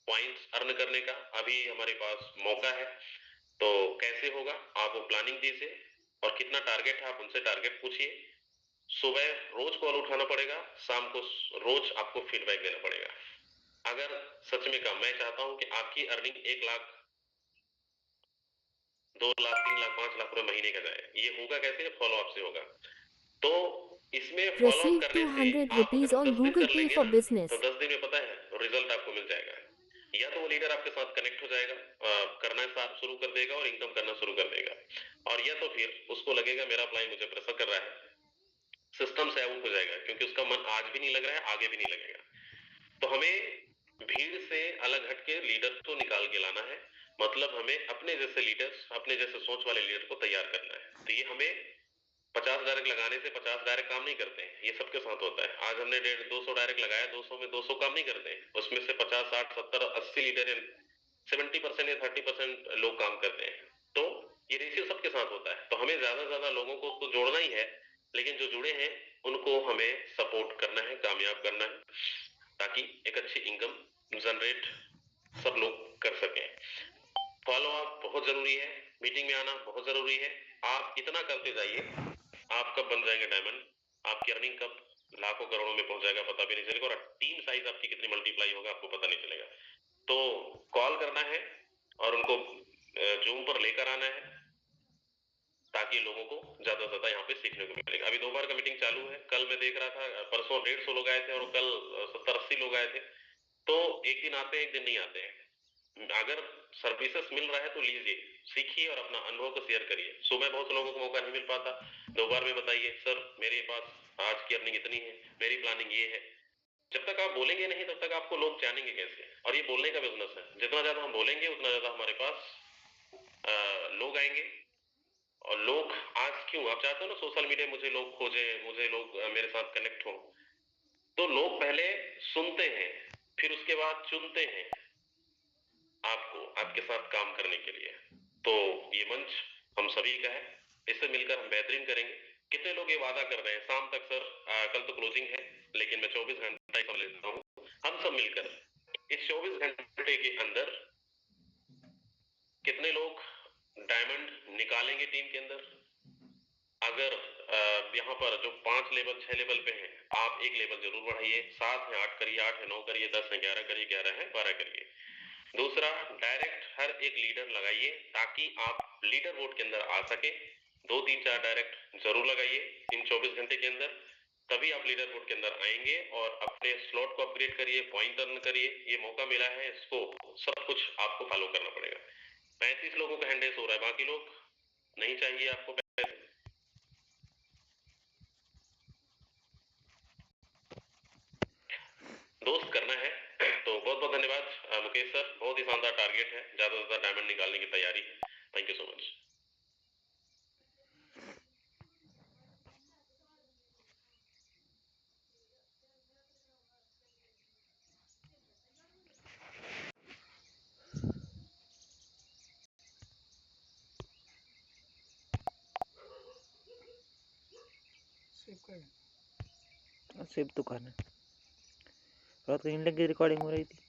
पॉइंट्स अर्न करने का, अभी हमारे पास मौका है। तो कैसे होगा, आप वो प्लानिंग दीजिए और कितना टारगेट है आप उनसे टारगेट पूछिए। सुबह रोज कॉल उठाना पड़ेगा, शाम को रोज आपको फीडबैक देना पड़ेगा। अगर सच में काम, मैं चाहता हूं कि आपकी अर्निंग 1 लाख, 2 लाख, 3 लाख, 5 लाख रुपए महीने का जाए। ये होगा कैसे, फॉलो अप से होगा। तो इसमें फॉलो अप Receive करने से 200 आप rupees अगर on 10 दिन Google कर Pay लेंगे for ना, business. तो 10 दिन में पता है रिजल्ट आपको मिल जाएगा। या तो वो लीडर आपके साथ कनेक्ट हो जाएगा, करना शुरू कर देगा और इनकम करना शुरू कर देगा, और या तो फिर उसको लगेगा मेरा अप्लाई मुझे प्रेशर कर रहा है, सिस्टम से आउट हो जाएगा, क्योंकि उसका मन आज भी नहीं लग रहा है, आगे भी नहीं लगेगा। तो हमें भीड़ से अलग हटके लीडर को निकाल के लाना है। मतलब हमें अपने जैसे लीडर्स, अपने जैसे सोच वाले लीडर को तैयार करना है। तो ये हमें 50 डायरेक्ट लगाने से 50 डायरेक्ट काम नहीं करते हैं, ये सबके साथ होता है। आज हमने 200 डायरेक्ट लगाया, 200 में 200 काम नहीं करते हैं, उसमें से 50, 60, 70, 80 लीडर 70% या 30% लोग काम करते हैं। तो ये रेशियो सबके साथ होता है। तो हमें ज्यादा से ज्यादा लोगों को तो जोड़ना ही है, लेकिन जो जुड़े हैं उनको हमें सपोर्ट करना है, कामयाब करना है, ताकि एक अच्छी इनकम जनरेट सब लोग कर सकें। फॉलो अप बहुत जरूरी है, मीटिंग में आना बहुत जरूरी है। आप इतना करते जाइए, आप कब बन जाएंगे डायमंड, आपकी अर्निंग कब लाखों करोड़ों में पहुंच जाएगा पता भी नहीं चलेगा, और टीम साइज आपकी कितनी मल्टीप्लाई होगा आपको पता नहीं चलेगा। तो कॉल करना है और उनको जूम पर लेकर आना है, ताकि लोगों को ज्यादा से ज्यादा यहाँ पे सीखने को मिलेगा। अभी 2 बार का मीटिंग चालू है। कल मैं देख रहा था, परसों 150 लोग आए थे और कल 70-80 लोग आए थे। तो एक दिन आते हैं, एक दिन नहीं आते हैं। अगर सर्विसेज मिल रहा है तो लीजिए, सीखिए और अपना अनुभव को शेयर करिए। सुबह बहुत से लोगों को मौका नहीं मिल पाता, 2 बार में बताइए सर मेरे पास आज की अर्निंग इतनी है, मेरी प्लानिंग ये है। जब तक आप बोलेंगे नहीं तब तक आपको लोग जानेंगे कैसे। और ये बोलने का बिजनेस है, जितना ज्यादा हम बोलेंगे उतना ज्यादा हमारे पास लोग आएंगे। और लोग आज क्यों आप चाहते हो ना सोशल मीडिया मुझे लोग खोजे, मुझे लोग मेरे साथ कनेक्ट हो, तो लोग पहले सुनते हैं, फिर उसके बाद चुनते हैं आपको आपके साथ काम करने के लिए। तो ये मंच हम सभी का है, इससे मिलकर हम बेहतरीन करेंगे। कितने लोग ये वादा कर रहे हैं शाम तक सर, कल तो क्लोजिंग है लेकिन मैं 24 घंटे का लेता हूँ, हम सब मिलकर इस 24 घंटे के अंदर कितने लोग डायमंड निकालेंगे टीम के अंदर। अगर यहाँ पर जो 5 लेवल 6 लेवल पे हैं, आप एक लेवल जरूर बढ़ाइए, 7 है 8 करिए, 8 है 9 करिए, 10 है 11 करिए, 11 है 12 करिए। दूसरा, डायरेक्ट हर एक लीडर लगाइए ताकि आप लीडर बोर्ड के अंदर आ सके, 2 3 4 डायरेक्ट जरूर लगाइए इन 24 घंटे के अंदर, तभी आप लीडर बोर्ड के अंदर आएंगे और अपने स्लॉट को अपग्रेड करिए, पॉइंट अर्न करिए। ये मौका मिला है, इसको सब कुछ आपको फॉलो करना पड़ेगा। 35 लोगों का हैंड रेस हो रहा है, बाकी लोग नहीं चाहिए आपको पैसे, दोस्त करना है। तो बहुत बहुत धन्यवाद मुकेश सर, बहुत ही शानदार टारगेट है, ज्यादा से ज्यादा डायमंड निकालने की तैयारी है। Thank you so much. Save तो करना रात कहीं लगी रिकॉर्डिंग हो रही थी।